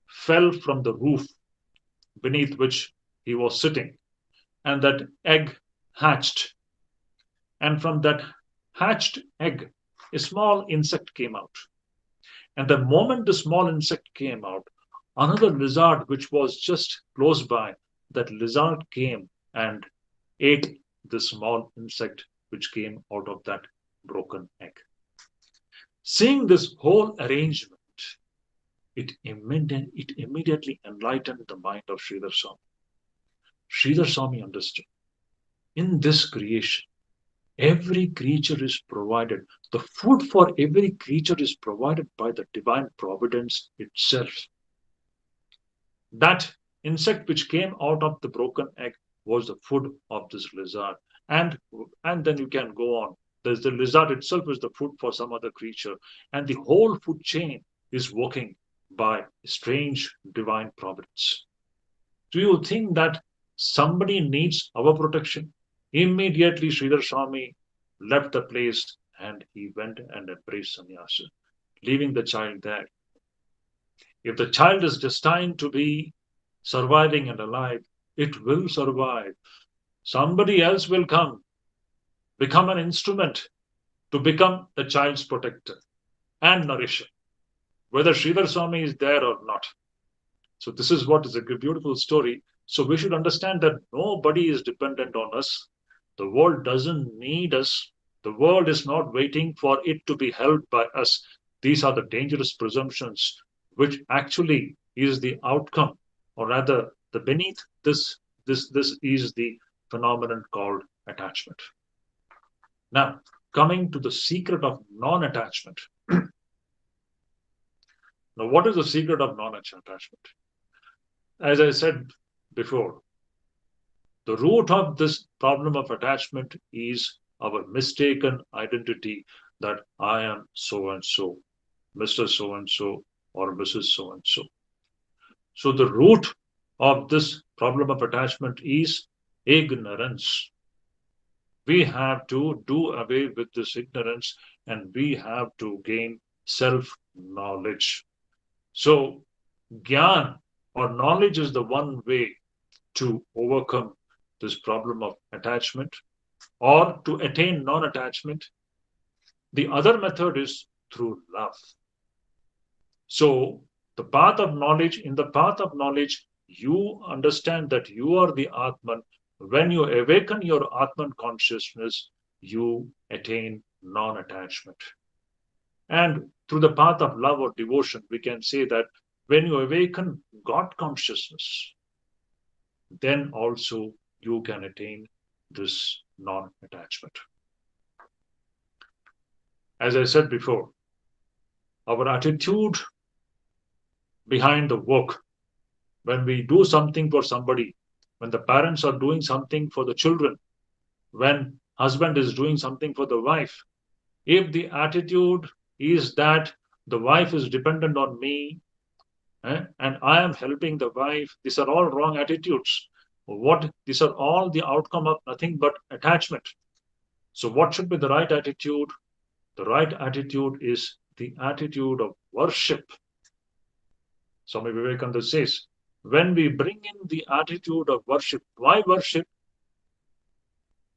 fell from the roof beneath which he was sitting, and that egg hatched. And from that hatched egg, a small insect came out. And the moment the small insect came out, another lizard which was just close by, that lizard came and ate the small insect which came out of that broken egg. Seeing this whole arrangement, it immediately enlightened the mind of Sridhar Swami. Sridhar Swami understood. In this creation, every creature is provided. The food for every creature is provided by the divine providence itself. That insect which came out of the broken egg was the food of this lizard. And then you can go on. There's the lizard itself is the food for some other creature. And the whole food chain is working by strange divine providence. Do you think that somebody needs our protection? Immediately, Sridhar Swami left the place and he went and embraced sannyasa, leaving the child there. If the child is destined to be surviving and alive, it will survive. Somebody else will come, become an instrument to become the child's protector and nourisher, whether Sridhar Swami is there or not. So this is what is a beautiful story. So we should understand that nobody is dependent on us. The world doesn't need us. The world is not waiting for it to be held by us. These are the dangerous presumptions, which actually is the outcome, or rather, the beneath this is the phenomenon called attachment. Now, coming to the secret of non-attachment. Now, what is the secret of non-attachment? As I said before, the root of this problem of attachment is our mistaken identity that I am so and so, Mr. So and so, or Mrs. So and so. So the root of this problem of attachment is ignorance. We have to do away with this ignorance and we have to gain self-knowledge. So Gyan or knowledge is the one way to overcome this problem of attachment or to attain non-attachment. The other method is through love. So the path of knowledge, in the path of knowledge, you understand that you are the Atman. When you awaken your Atman consciousness, you attain non-attachment. And through the path of love or devotion, we can say that when you awaken God consciousness, then also you can attain this non-attachment. As I said before, our attitude behind the work, when we do something for somebody, when the parents are doing something for the children, when husband is doing something for the wife, if the attitude is that the wife is dependent on me and I am helping the wife, these are all wrong attitudes. These are all the outcome of nothing but attachment. So what should be the right attitude? The right attitude is the attitude of worship. Swami Vivekananda says, when we bring in the attitude of worship, why worship?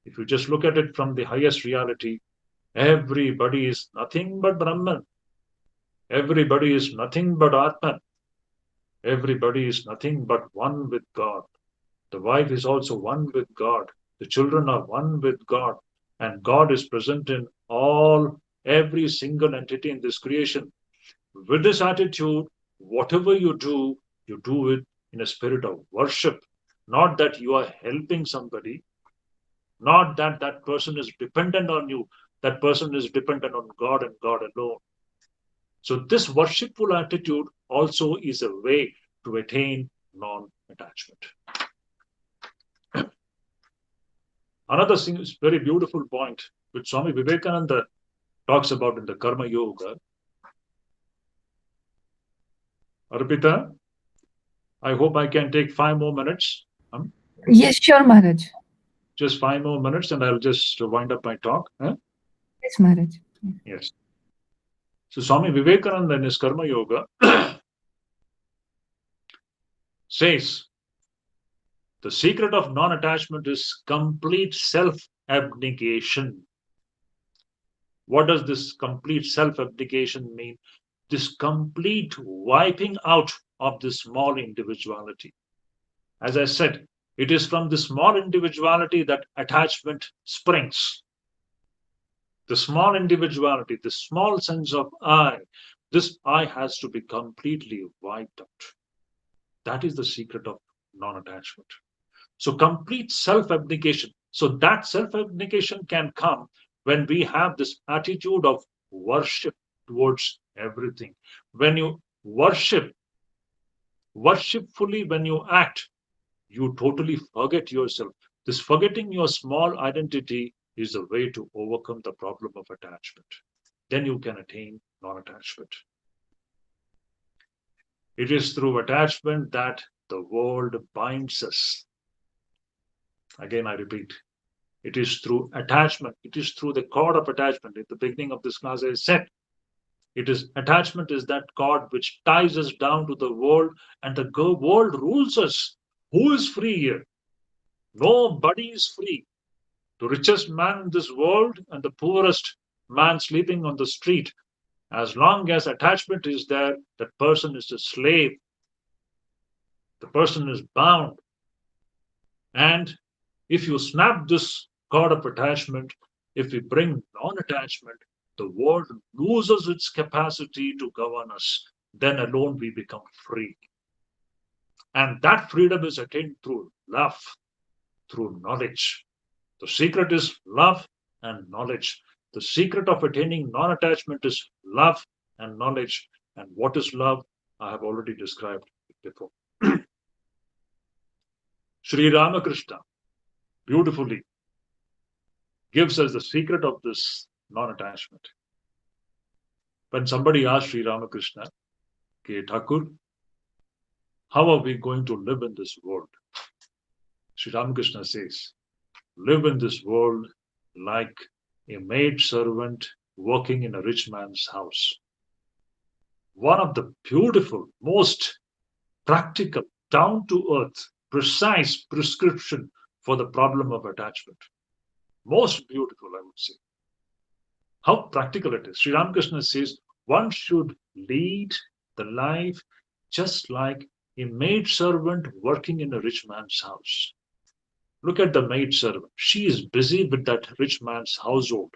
If you just look at it from the highest reality, everybody is nothing but Brahman. Everybody is nothing but Atman. Everybody is nothing but one with God. The wife is also one with God. The children are one with God. And God is present in every single entity in this creation. With this attitude, whatever you do it in a spirit of worship. Not that you are helping somebody, not that that person is dependent on you. That person is dependent on God and God alone. So this worshipful attitude also is a way to attain non-attachment. Another thing is very beautiful point which Swami Vivekananda talks about in the Karma Yoga. Arpita, I hope I can take 5 more minutes. Yes, sure, Maharaj. Just 5 more minutes and I'll just wind up my talk. Huh? Yes, Maharaj. Yes. So Swami Vivekananda in his Karma Yoga says the secret of non-attachment is complete self-abnegation. What does this complete self-abnegation mean? This complete wiping out of this small individuality. As I said, it is from the small individuality that attachment springs. The small individuality, the small sense of I, this I has to be completely wiped out. That is the secret of non-attachment. So complete self-abnegation. So that self-abnegation can come when we have this attitude of worship towards everything. When you worship, worshipfully when you act, you totally forget yourself. This forgetting your small identity is the way to overcome the problem of attachment. Then you can attain non-attachment. It is through attachment that the world binds us. Again, I repeat, it is through attachment. It is through the cord of attachment. At the beginning of this class, I said, attachment is that cord which ties us down to the world, and the world rules us. Who is free here? Nobody is free. The richest man in this world and the poorest man sleeping on the street. As long as attachment is there, that person is a slave. The person is bound. And if you snap this cord of attachment, if we bring non-attachment, the world loses its capacity to govern us. Then alone we become free. And that freedom is attained through love, through knowledge. The secret is love and knowledge. The secret of attaining non-attachment is love and knowledge. And what is love? I have already described it before. Sri Ramakrishna beautifully gives us the secret of this non-attachment. When somebody asked Sri Ramakrishna, "Okay, Thakur, how are we going to live in this world?" Sri Ramakrishna says, "Live in this world like a maid servant working in a rich man's house." One of the beautiful, most practical, down-to-earth, precise prescription for the problem of attachment. Most beautiful, I would say. How practical it is. Sri Ramakrishna says one should lead the life just like a maid servant working in a rich man's house. Look at the maid servant. She is busy with that rich man's household.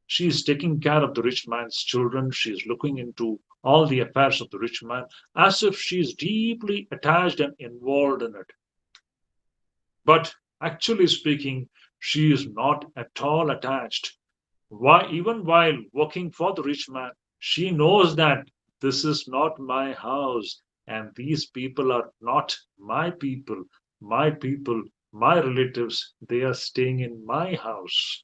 She is taking care of the rich man's children. She is looking into all the affairs of the rich man as if she is deeply attached and involved in it. But actually speaking, she is not at all attached. Why, even while working for the rich man, she knows that this is not my house and these people are not my people, my people, my relatives, they are staying in my house.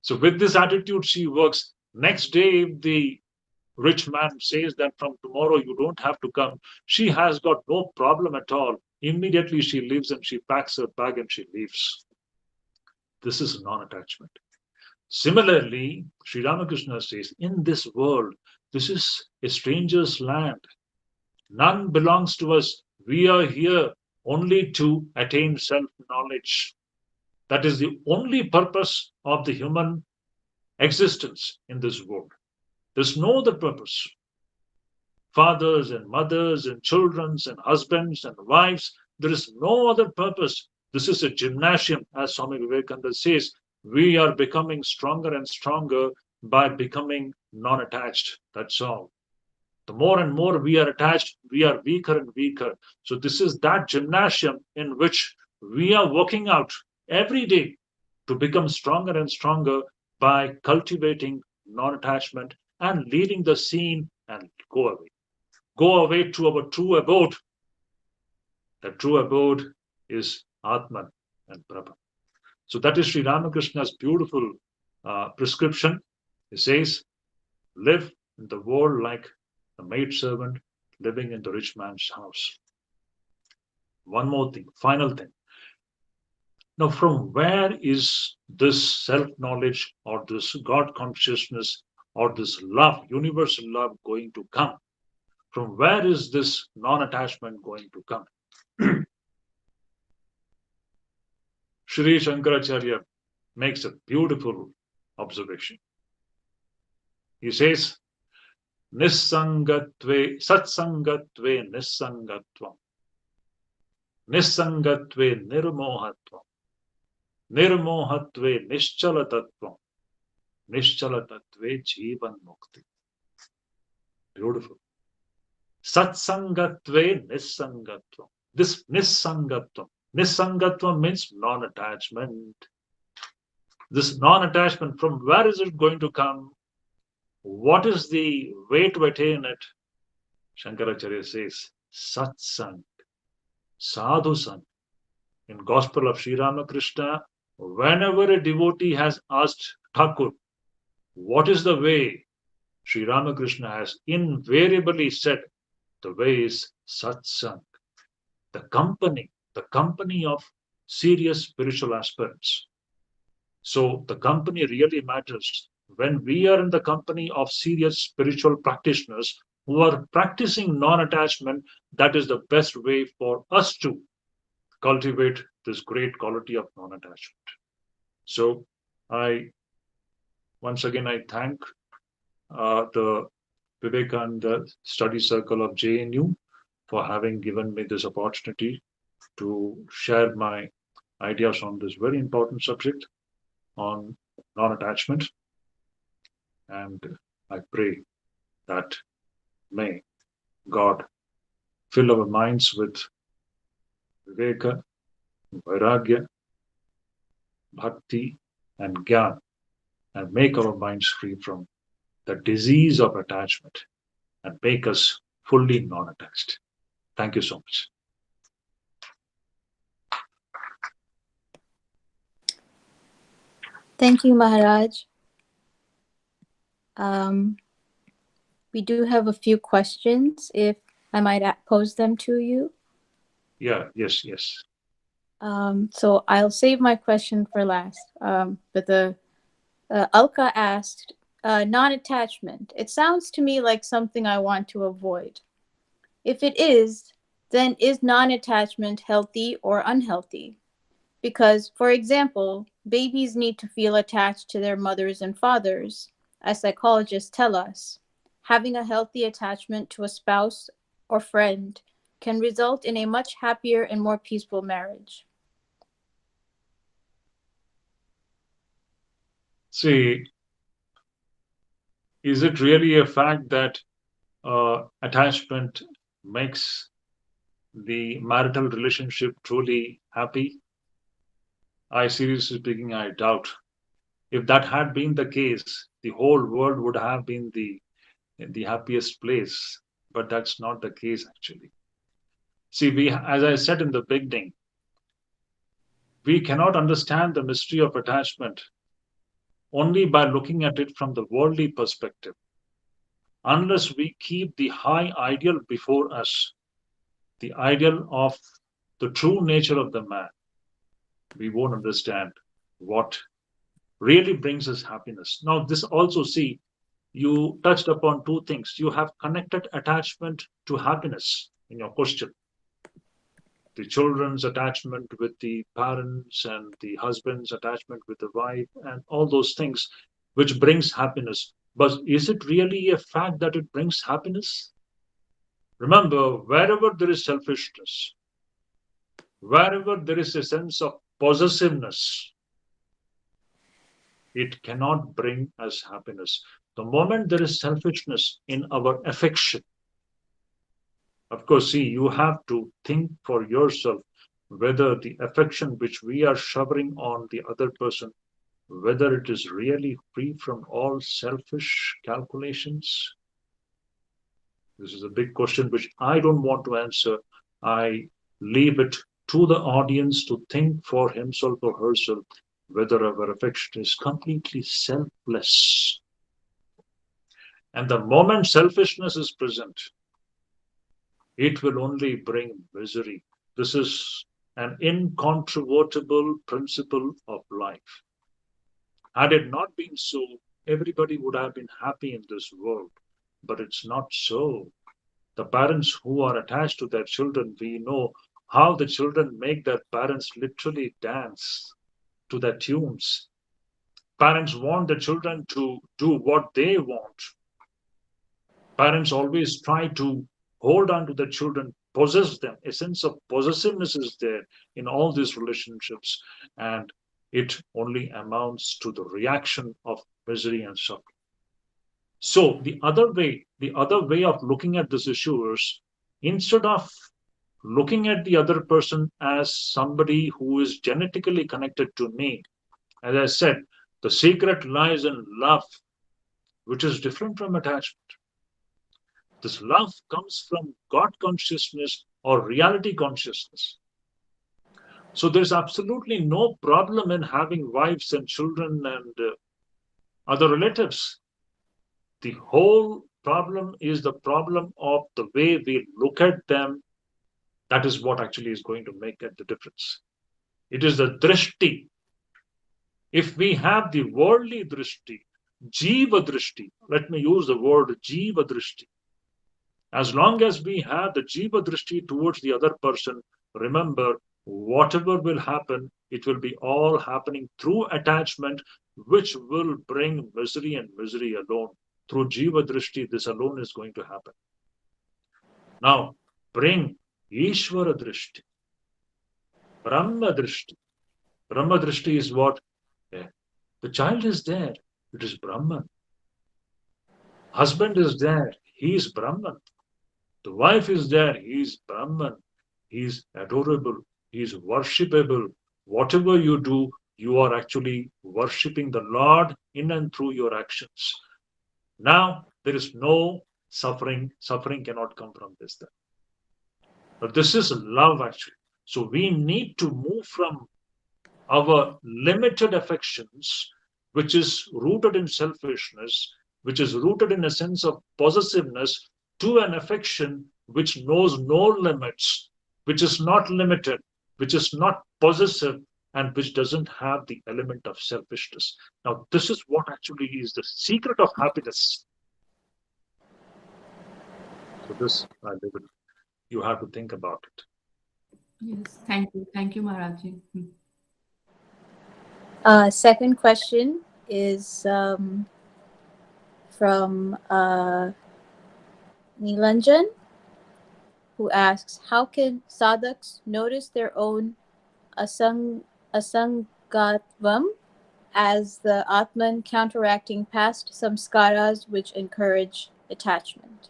So with this attitude, she works. Next day, if the rich man says that from tomorrow you don't have to come, she has got no problem at all. Immediately she leaves and she packs her bag and she leaves. This is non-attachment. Similarly, Sri Ramakrishna says, in this world, this is a stranger's land. None belongs to us. We are here only to attain self-knowledge. That is the only purpose of the human existence in this world. There's no other purpose. Fathers and mothers and children and husbands and wives, there is no other purpose. This is a gymnasium, as Swami Vivekananda says. We are becoming stronger and stronger by becoming non-attached. That's all. The more and more we are attached, we are weaker and weaker. So this is that gymnasium in which we are working out every day to become stronger and stronger by cultivating non-attachment and leaving the scene and go away. Go away to our true abode. The true abode is Atman and Brahman. So that is Sri Ramakrishna's beautiful prescription. He says, live in the world like a maidservant living in the rich man's house. One more thing, final thing. Now, from where is this self-knowledge or this God consciousness or this love, universal love, going to come? From where is this non-attachment going to come? Shri Shankaracharya makes a beautiful observation. He says, Nissangatve, Satsangatve Nissangatvam, Nissangatve Nirmohatvam, Nirmohatve Nischalatatvam, Nischalatatve Jivan Mukti. Beautiful. Satsangatve Nissangatvam. This Nissangatvam. Nissangatvam means non-attachment. This non-attachment, from where is it going to come? What is the way to attain it? Shankaracharya says, Satsang, Sadhu-sang. In Gospel of Sri Ramakrishna, whenever a devotee has asked Thakur, what is the way? Sri Ramakrishna has invariably said, the way is Satsang, the company of serious spiritual aspirants. So the company really matters. When we are in the company of serious spiritual practitioners who are practicing non-attachment, that is the best way for us to cultivate this great quality of non-attachment. So once again, I thank the Vivekananda Study Circle of JNU for having given me this opportunity to share my ideas on this very important subject on non-attachment. And I pray that may God fill our minds with Viveka, Vairagya, Bhakti, and Gyan, and make our minds free from the disease of attachment and make us fully non-attached. Thank you so much. Thank you, Maharaj. We do have a few questions, if I might pose them to you. Yes. So I'll save my question for last. But Alka asked, non-attachment. It sounds to me like something I want to avoid. If it is, then is non-attachment healthy or unhealthy? Because, for example, babies need to feel attached to their mothers and fathers. As psychologists tell us, having a healthy attachment to a spouse or friend can result in a much happier and more peaceful marriage. See, is it really a fact that attachment makes the marital relationship truly happy? I seriously speaking, I doubt. If that had been the case, the whole world would have been the happiest place. But that's not the case, actually. See, as I said in the beginning, we cannot understand the mystery of attachment only by looking at it from the worldly perspective. Unless we keep the high ideal before us, the ideal of the true nature of the man, we won't understand what really brings us happiness. Now, this also, see, you touched upon two things. You have connected attachment to happiness in your question. The children's attachment with the parents and the husband's attachment with the wife and all those things which brings happiness. But is it really a fact that it brings happiness? Remember, wherever there is selfishness, wherever there is a sense of possessiveness, it cannot bring us happiness. The moment there is selfishness in our affection, of course, see, you have to think for yourself whether the affection which we are showering on the other person, whether it is really free from all selfish calculations. This is a big question which I don't want to answer. I leave it to the audience to think for himself or herself whether our affection is completely selfless. And the moment selfishness is present, it will only bring misery. This is an incontrovertible principle of life. Had it not been so, everybody would have been happy in this world. But it's not so. The parents who are attached to their children, we know how the children make their parents literally dance to their tunes. Parents want the children to do what they want. Parents always try to hold on to the children, possess them. A sense of possessiveness is there in all these relationships, and it only amounts to the reaction of misery and suffering. So the other way of looking at this issue is, instead of looking at the other person as somebody who is genetically connected to me, as I said, the secret lies in love, which is different from attachment. This love comes from God consciousness or reality consciousness. So there's absolutely no problem in having wives and children and other relatives. The whole problem is the problem of the way we look at them. That is what actually is going to make the difference. It is the drishti. If we have the worldly drishti, jiva drishti, let me use the word jiva drishti. As long as we have the jiva drishti towards the other person, remember, whatever will happen, it will be all happening through attachment, which will bring misery and misery alone. Through jiva drishti, this alone is going to happen. Now, bring Ishvara drishti, Brahma drishti. Brahma drishti is what? The child is there, it is Brahman. Husband is there, he is Brahman. The wife is there, he is Brahman. He is adorable, he is worshipable. Whatever you do, you are actually worshipping the Lord in and through your actions. Now, there is no suffering. Suffering cannot come from this. But this is love, actually. So we need to move from our limited affections, which is rooted in selfishness, which is rooted in a sense of possessiveness, to an affection which knows no limits, which is not limited, which is not possessive, and which doesn't have the element of selfishness. Now, this is what actually is the secret of happiness. So this, I leave it. You have to think about it. Yes, thank you, Maharaji. Second question is from Nilanjan, who asks, how can sadhaks notice their own asangatvam as the Atman counteracting past samskaras which encourage attachment?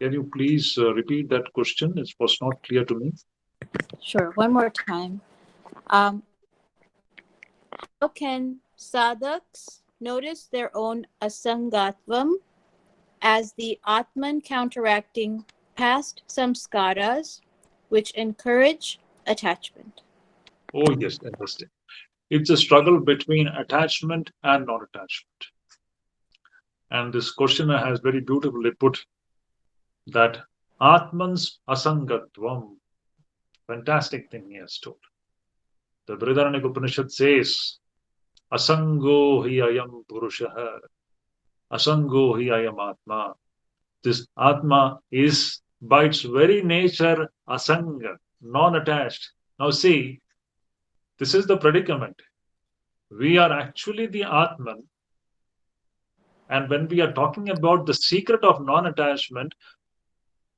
Can you please repeat that question? It was not clear to me. Sure, one more time. How can sadhaks notice their own asangatvam as the Atman counteracting past samskaras which encourage attachment? Oh, yes, understand. It's a struggle between attachment and non-attachment. And this questioner has very beautifully put that Atman's asangatvam. Fantastic thing he has told. The Brihadaranyaka Upanishad says, Asango hi ayam purushaha, Asango hi ayam atma. This Atma is by its very nature asanga, non-attached. Now see, this is the predicament. We are actually the Atman. And when we are talking about the secret of non-attachment,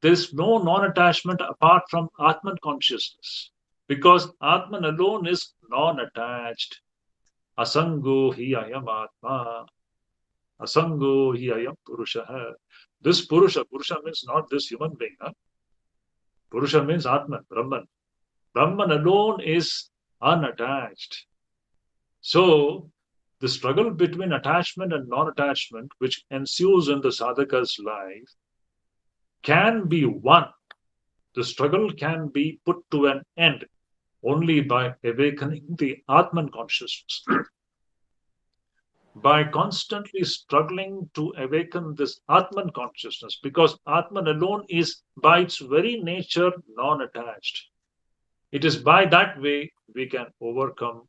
there is no non-attachment apart from Atman consciousness. Because Atman alone is non-attached. Asango hi ayam atma. Asango hi ayam purushaha. This Purusha means not this human being. Huh? Purusha means Atman, Brahman. Brahman alone is unattached. So, the struggle between attachment and non-attachment, which ensues in the sadhaka's life, can be won. The struggle can be put to an end only by awakening the Atman consciousness. By constantly struggling to awaken this Atman consciousness, because Atman alone is by its very nature non-attached. It is by that way we can overcome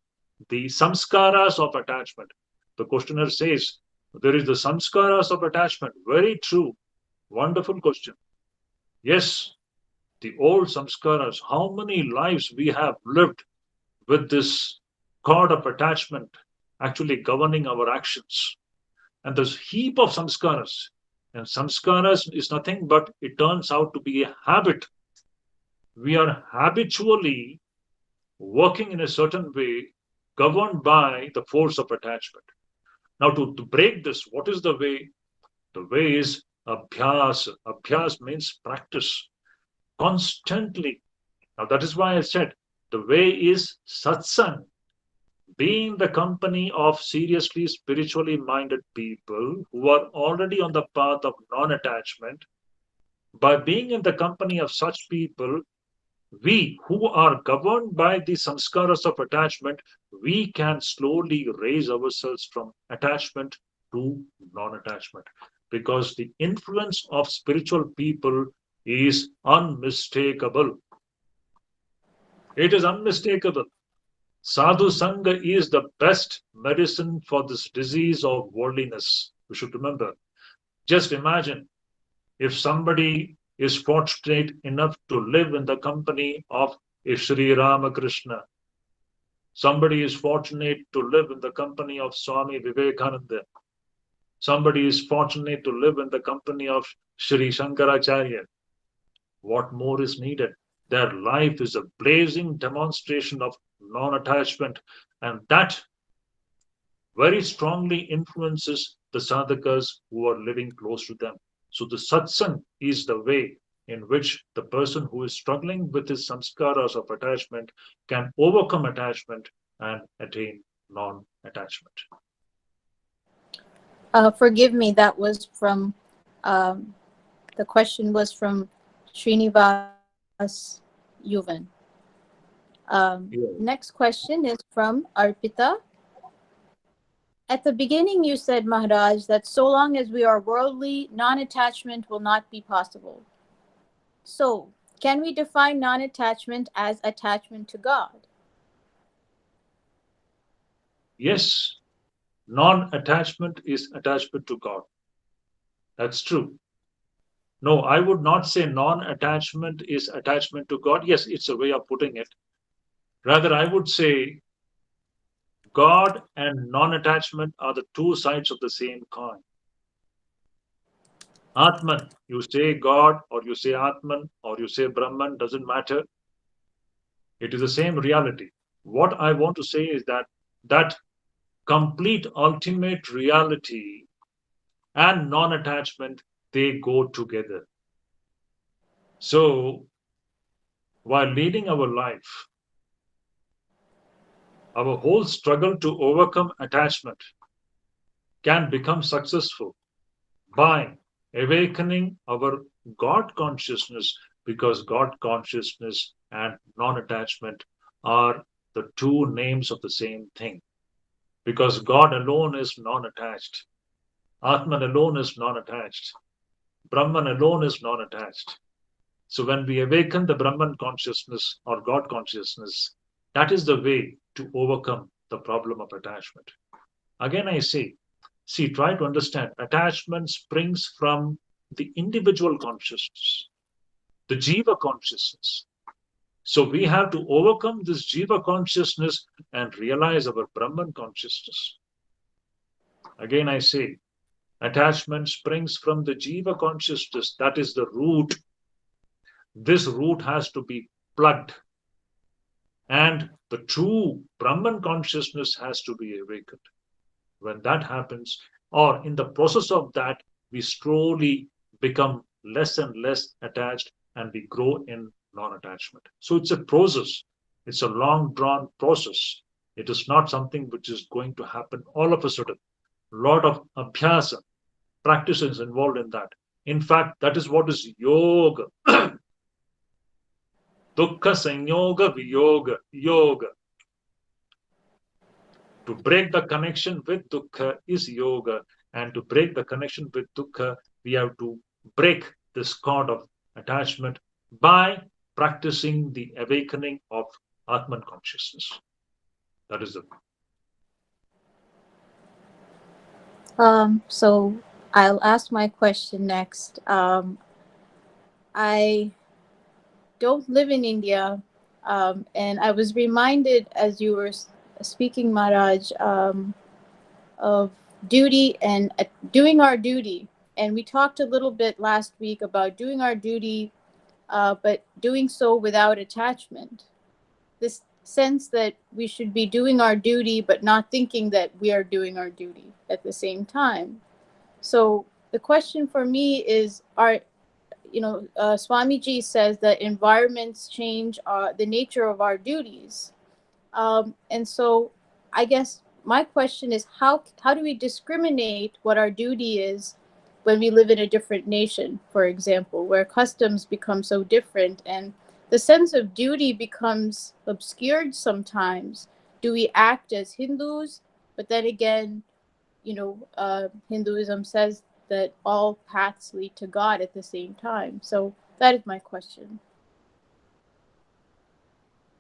the samskaras of attachment. The questioner says, there is the samskaras of attachment. Very true. Wonderful question. Yes, the old samskaras, how many lives we have lived with this cord of attachment actually governing our actions. And there's heap of samskaras. And samskaras is nothing but it turns out to be a habit. We are habitually working in a certain way, governed by the force of attachment. Now, to break this, what is the way? The way is abhyas. Abhyas means practice constantly. Now, that is why I said the way is satsang, being the company of seriously spiritually minded people who are already on the path of non attachment. By being in the company of such people, we who are governed by the samskaras of attachment, we can slowly raise ourselves from attachment to non attachment. Because the influence of spiritual people is unmistakable. It is unmistakable. Sadhu Sangha is the best medicine for this disease of worldliness. We should remember. Just imagine if somebody is fortunate enough to live in the company of a Sri Ramakrishna. Somebody is fortunate to live in the company of Swami Vivekananda. Somebody is fortunate to live in the company of Sri Shankaracharya. What more is needed? Their life is a blazing demonstration of non attachment, and that very strongly influences the sadhakas who are living close to them. So, the satsang is the way in which the person who is struggling with his samskaras of attachment can overcome attachment and attain non attachment. Forgive me, that was from, the question was from Srinivas Yuvan. Next question is from Arpita. At the beginning, you said, Maharaj, that so long as we are worldly, non-attachment will not be possible. So, can we define non-attachment as attachment to God? Yes, non attachment is attachment to God. That's true. No, I would not say non attachment is attachment to God. Yes, it's a way of putting it. Rather, I would say God and non attachment are the two sides of the same coin. Atman, you say God or you say Atman or you say Brahman, doesn't matter. It is the same reality. What I want to say is that complete ultimate reality and non attachment, they go together. So, while leading our life, our whole struggle to overcome attachment can become successful by awakening our God consciousness, because God consciousness and non attachment are the two names of the same thing. Because God alone is non attached, Atman alone is non attached, Brahman alone is non attached. So when we awaken the Brahman consciousness or God consciousness, that is the way to overcome the problem of attachment. Again, I say, see, try to understand attachment springs from the individual consciousness, the Jiva consciousness. So we have to overcome this Jiva consciousness and realize our Brahman consciousness. Again, I say, attachment springs from the Jiva consciousness. That is the root. This root has to be plugged. And the true Brahman consciousness has to be awakened. When that happens, or in the process of that, we slowly become less and less attached and we grow in non attachment. So it's a process, it's a long drawn process. It is not something which is going to happen all of a sudden. A lot of abhyasa, practice is involved in that. In fact, that is what is yoga. Dukkha sanyoga viyoga, yoga. To break the connection with dukkha is yoga. And to break the connection with dukkha, we have to break this cord of attachment by practicing the awakening of Atman consciousness. That is the So I'll ask my question next. I don't live in India, and I was reminded as you were speaking, Maharaj, of duty and doing our duty. And we talked a little bit last week about doing our duty, but doing so without attachment. This sense that we should be doing our duty, but not thinking that we are doing our duty at the same time. So the question for me is, Swamiji says that environments change the nature of our duties. And so I guess my question is, how do we discriminate what our duty is when we live in a different nation, for example, where customs become so different and the sense of duty becomes obscured sometimes? Do we act as Hindus? But then again, Hinduism says that all paths lead to God at the same time. So that is my question.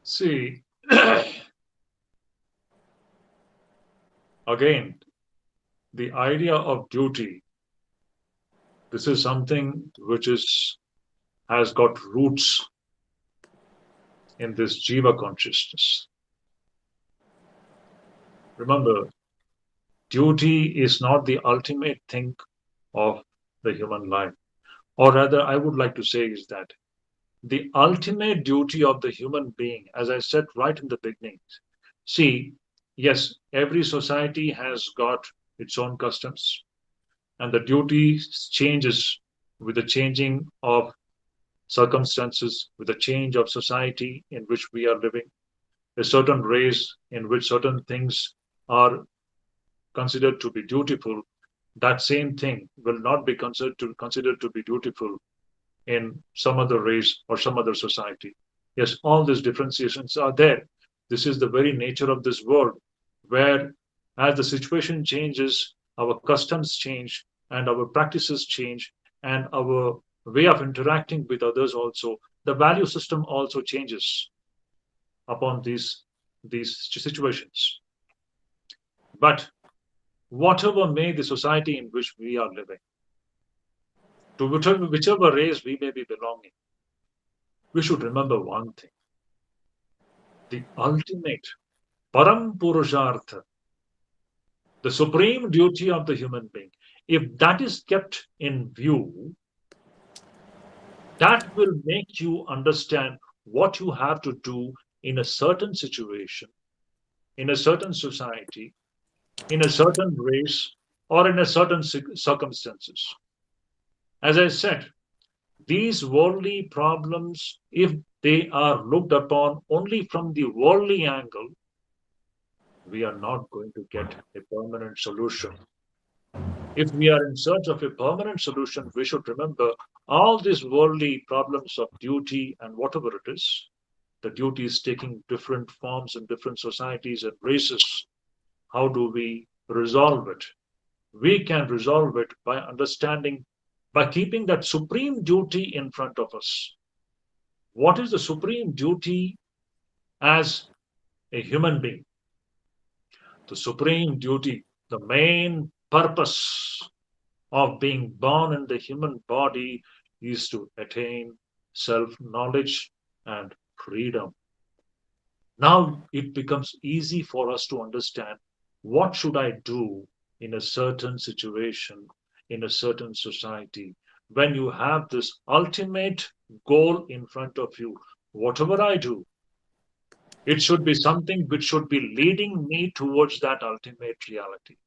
See, again, the idea of duty, this is something which has got roots in this jiva consciousness. Remember, duty is not the ultimate thing of the human life. Or rather, I would like to say is that the ultimate duty of the human being, as I said right in the beginning, see, yes, every society has got its own customs, and the duty changes with the changing of circumstances, with the change of society in which we are living, a certain race in which certain things are considered to be dutiful, that same thing will not be considered to be dutiful in some other race or some other society. Yes, all these differentiations are there. This is the very nature of this world, where as the situation changes, our customs change and our practices change and our way of interacting with others also. The value system also changes upon these situations. But whatever may the society in which we are living, to whichever race we may be belonging, we should remember one thing: the ultimate param purushartha, the supreme duty of the human being. If that is kept in view, that will make you understand what you have to do in a certain situation, in a certain society, in a certain race, or in a certain circumstances. As I said, these worldly problems, if they are looked upon only from the worldly angle, we are not going to get a permanent solution. If we are in search of a permanent solution, we should remember all these worldly problems of duty and whatever it is. The duty is taking different forms in different societies and races. How do we resolve it? We can resolve it by understanding, by keeping that supreme duty in front of us. What is the supreme duty as a human being? The supreme duty, the main purpose of being born in the human body is to attain self-knowledge and freedom. Now it becomes easy for us to understand what should I do in a certain situation, in a certain society. When you have this ultimate goal in front of you, whatever I do, it should be something which should be leading me towards that ultimate reality,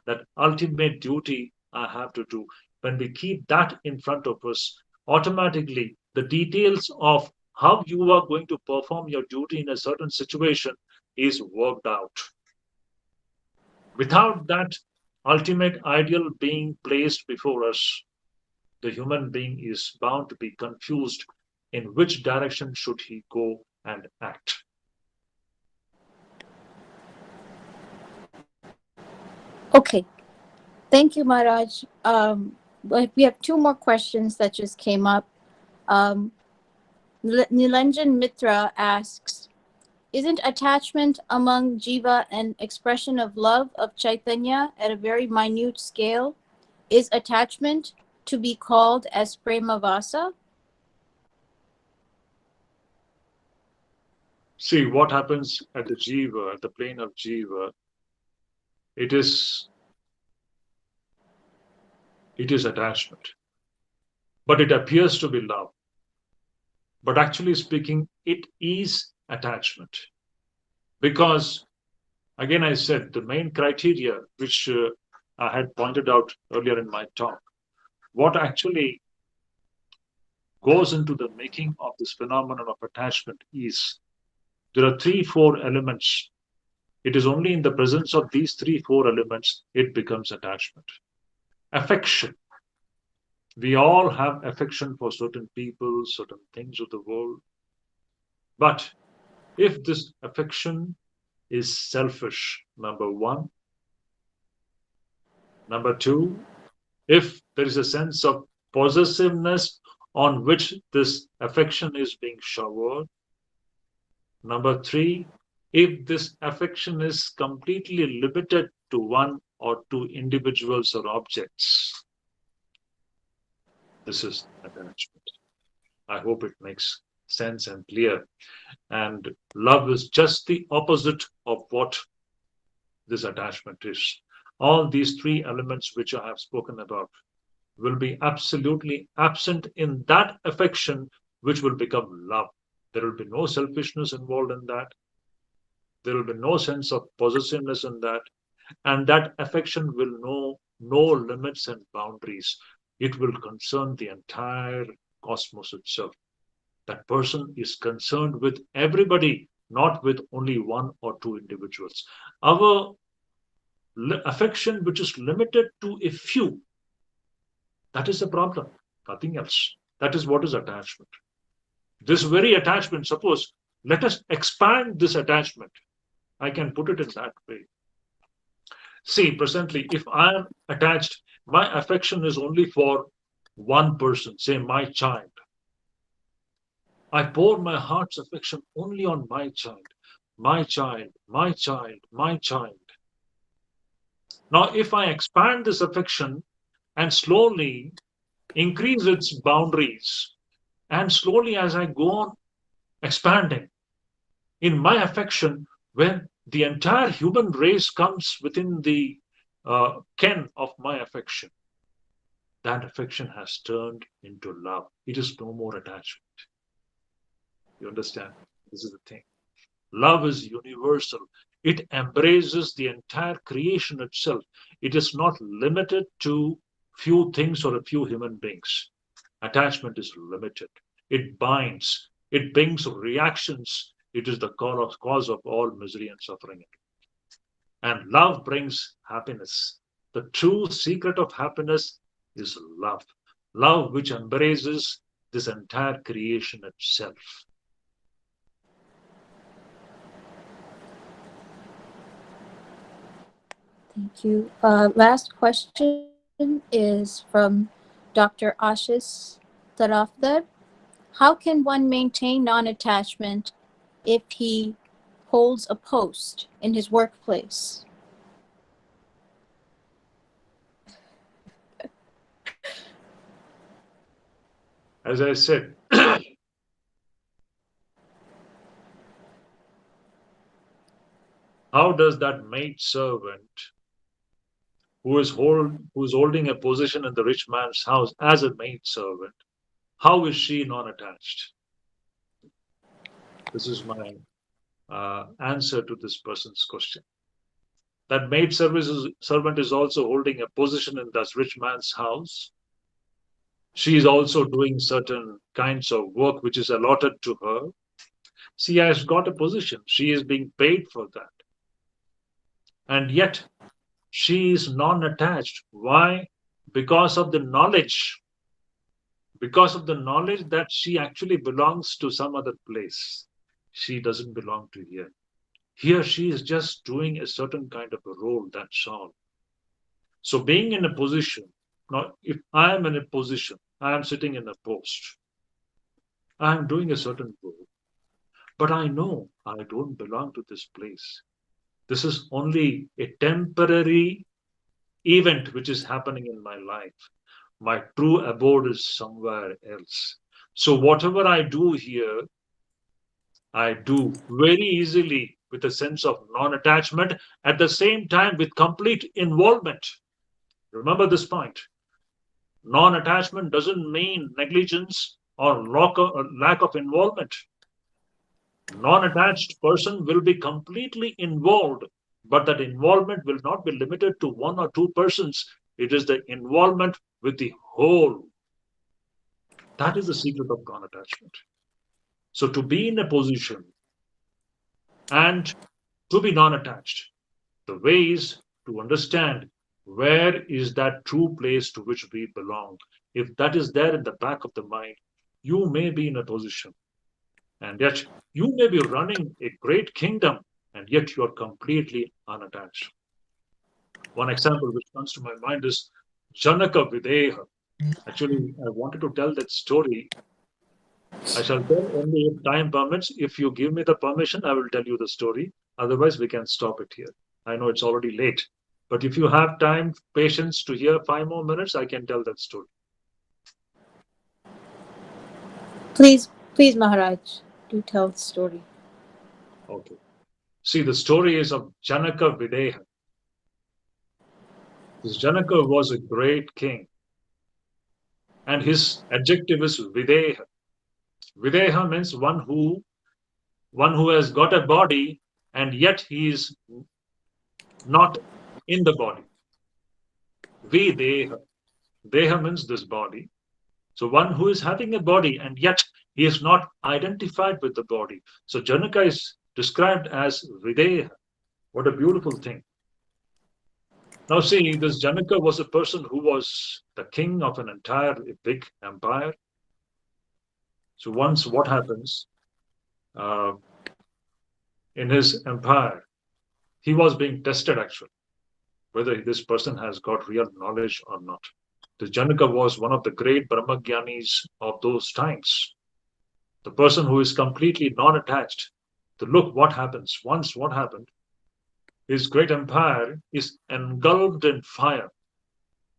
that ultimate duty I have to do. When we keep that in front of us, automatically the details of how you are going to perform your duty in a certain situation is worked out. Without that ultimate ideal being placed before us, the human being is bound to be confused in which direction should he go and act. Okay. Thank you, Maharaj. But we have two more questions that just came up. Um, Nilanjan Mitra asks, isn't attachment among jiva an expression of love of Chaitanya at a very minute scale? Is attachment to be called as premavasa? See, what happens at the jiva, at the plane of jiva, it is attachment. But it appears to be love. But actually speaking, it is attachment. Because, again, I said the main criteria which I had pointed out earlier in my talk, what actually goes into the making of this phenomenon of attachment is there are 3-4 elements. It is only in the presence of these 3-4 elements it becomes attachment. Affection. We all have affection for certain people, certain things of the world. But if this affection is selfish, number one. Number two, if there is a sense of possessiveness on which this affection is being showered. Number three, if this affection is completely limited to one or two individuals or objects. This is attachment. I hope it makes sense and clear. And love is just the opposite of what this attachment is. All these three elements which I have spoken about will be absolutely absent in that affection which will become love. There will be no selfishness involved in that. There will be no sense of possessiveness in that. And that affection will know no limits and boundaries. It will concern the entire cosmos itself. That person is concerned with everybody, not with only one or two individuals. Our affection, which is limited to a few, that is the problem, nothing else. That is what is attachment. This very attachment, suppose, let us expand this attachment. I can put it in that way. See, presently, if I am attached, my affection is only for one person, say my child. I pour my heart's affection only on my child, my child, my child, my child. Now, if I expand this affection and slowly increase its boundaries, and slowly as I go on expanding in my affection, when the entire human race comes within the ken of my affection, that affection has turned into love. It is no more attachment. You understand? This is the thing. Love is universal. It embraces the entire creation itself. It is not limited to few things or a few human beings. Attachment is limited. It binds. It brings reactions. It is the cause of all misery and suffering. And love brings happiness. The true secret of happiness is love. Love which embraces this entire creation itself. Thank you. Last question is from Dr. Ashish Tarafdar. How can one maintain non-attachment if he holds a post in his workplace? As I said, how does that maid servant who is holding a position in the rich man's house as a maid servant, how is she non-attached? This is my answer to this person's question. That maid servant is also holding a position in that rich man's house. She is also doing certain kinds of work which is allotted to her. She has got a position. She is being paid for that. And yet, she is non-attached. Why? Because of the knowledge. Because of the knowledge that she actually belongs to some other place. She doesn't belong to here. Here she is just doing a certain kind of a role, that's all. So being in a position, now if I am in a position, I am sitting in a post. I am doing a certain role, but I know I don't belong to this place. This is only a temporary event which is happening in my life. My true abode is somewhere else. So, whatever I do here, I do very easily with a sense of non attachment, at the same time with complete involvement. Remember this point. Non attachment doesn't mean negligence or lack of involvement. Non attached person will be completely involved, but that involvement will not be limited to one or two persons. It is the involvement with the whole. That is the secret of non attachment. So, to be in a position and to be non attached, the way is to understand where is that true place to which we belong. If that is there in the back of the mind, you may be in a position, and yet you may be running a great kingdom, and yet you are completely unattached. One example which comes to my mind is Janaka Videha. Actually, I wanted to tell that story. I shall tell only if time permits. If you give me the permission, I will tell you the story. Otherwise, we can stop it here. I know it's already late. But if you have time, patience to hear 5 more minutes, I can tell that story. Please, Maharaj, do tell the story. Okay. See, the story is of Janaka Videha. This Janaka was a great king, and his adjective is Videha. Videha means one who has got a body, and yet he is not in the body. Videha. Deha means this body. So one who is having a body and yet he is not identified with the body. So Janaka is described as Videha. What a beautiful thing. Now see, this Janaka was a person who was the king of an entire big empire. So once what happens in his empire, he was being tested actually, whether this person has got real knowledge or not. The Janaka was one of the great Brahmagyanis of those times. The person who is completely non-attached. To look what happens. Once what happened, his great empire is engulfed in fire.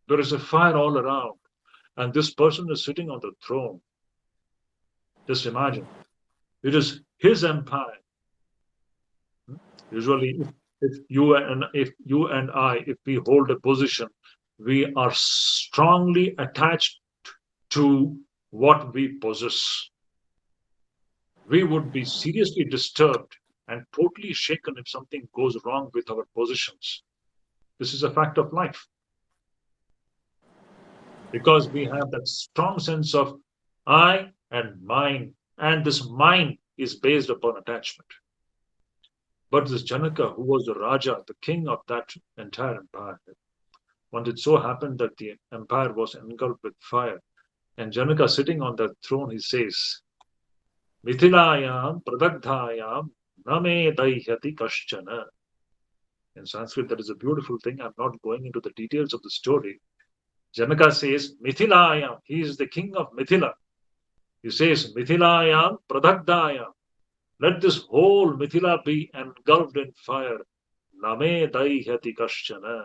There is a fire all around, and this person is sitting on the throne. Just imagine. It is his empire. Usually, if you and I, if we hold a position, we are strongly attached to what we possess. We would be seriously disturbed and totally shaken if something goes wrong with our positions. This is a fact of life. Because we have that strong sense of I and mine, and this mine is based upon attachment. But this Janaka, who was the Raja, the king of that entire empire, once it so happened that the empire was engulfed with fire, and Janaka sitting on that throne, he says, Mithilayam pradagdhayam name daihyati kaschana. In Sanskrit, that is a beautiful thing. I'm not going into the details of the story. Janaka says, Mithilayam, he is the king of Mithila. He says, Mithilayam pradagdhayam. Let this whole Mithila be engulfed in fire. Name daihyati kaschana.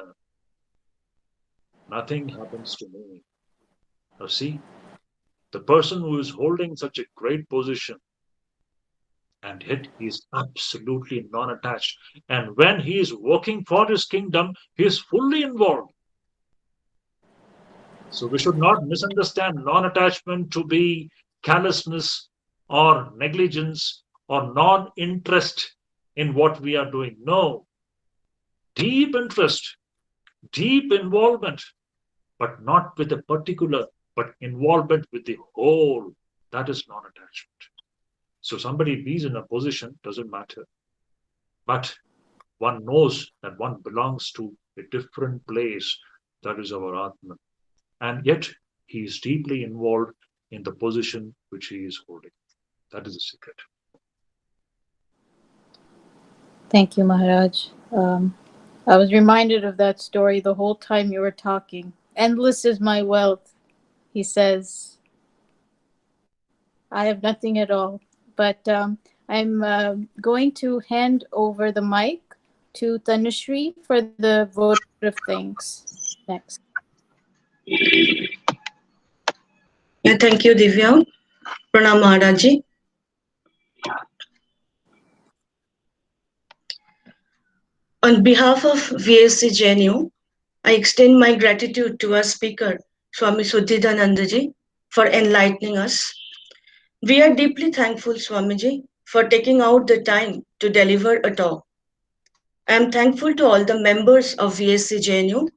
Nothing happens to me. Now see, the person who is holding such a great position, and yet he is absolutely non-attached. And when he is working for his kingdom, he is fully involved. So we should not misunderstand non-attachment to be callousness or negligence or non-interest in what we are doing. No. Deep interest, deep involvement, but not with a particular, but involvement with the whole. That is non-attachment. So somebody is in a position, doesn't matter. But one knows that one belongs to a different place. That is our Atman. And yet he is deeply involved in the position which he is holding. That is the secret. Thank you, Maharaj. I was reminded of that story the whole time you were talking. Endless is my wealth, he says. I have nothing at all. But I'm going to hand over the mic to Tanushree for the vote of thanks next. Yeah, thank you, Divya. Pranam Maharaji. On behalf of VSC JNU, I extend my gratitude to our speaker, Swami Shuddhidananda ji, for enlightening us. We are deeply thankful, Swamiji, for taking out the time to deliver a talk. I am thankful to all the members of VSC JNU,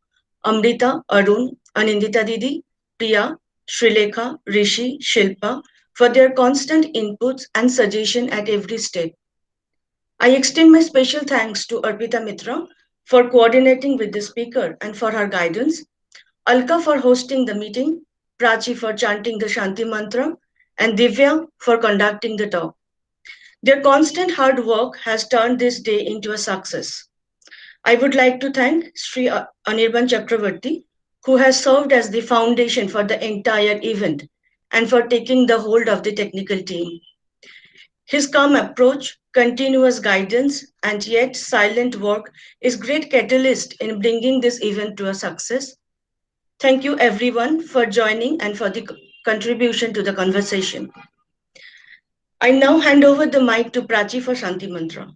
Amrita, Arun, Anindita Didi, Priya, Srilekha, Rishi, Shilpa, for their constant inputs and suggestion at every step. I extend my special thanks to Arpita Mitra for coordinating with the speaker and for her guidance, Alka for hosting the meeting, Prachi for chanting the Shanti Mantra, and Divya for conducting the talk. Their constant hard work has turned this day into a success. I would like to thank Sri Anirban Chakravarti, who has served as the foundation for the entire event and for taking the hold of the technical team. His calm approach, continuous guidance, and yet silent work is great catalyst in bringing this event to a success. Thank you everyone for joining and for the contribution to the conversation. I now hand over the mic to Prachi for Shanti Mantra.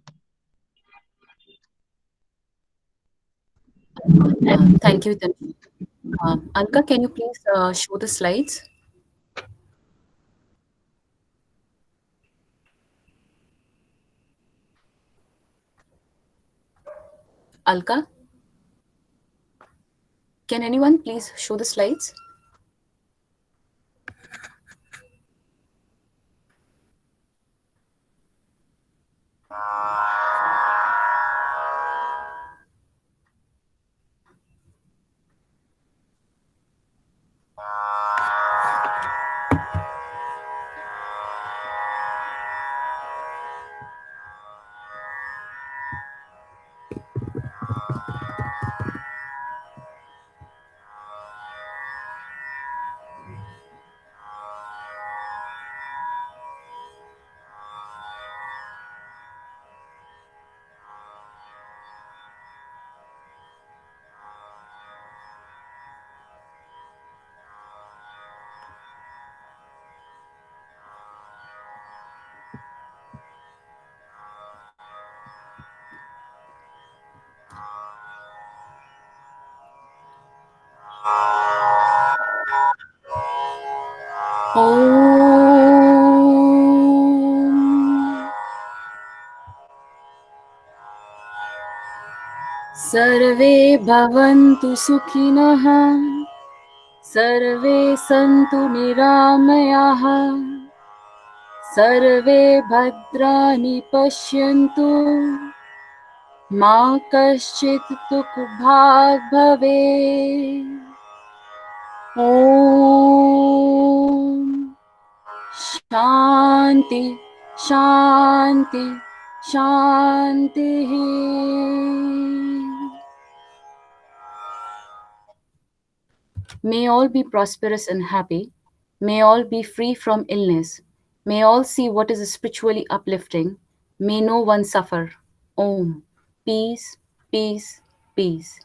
Thank you, Tanvi. Alka, can you please show the slides? Alka, can anyone please show the slides? Om Sarve Bhavantu Sukhinah Sarve Santu Niramayaha Sarve Bhadrani Pashyantu Ma Kaschit Dukh Bhag Bhave Om Shanti Shanti Shanti. May all be prosperous and happy. May all be free from illness. May all see what is spiritually uplifting. May no one suffer. Om. Peace, peace, peace.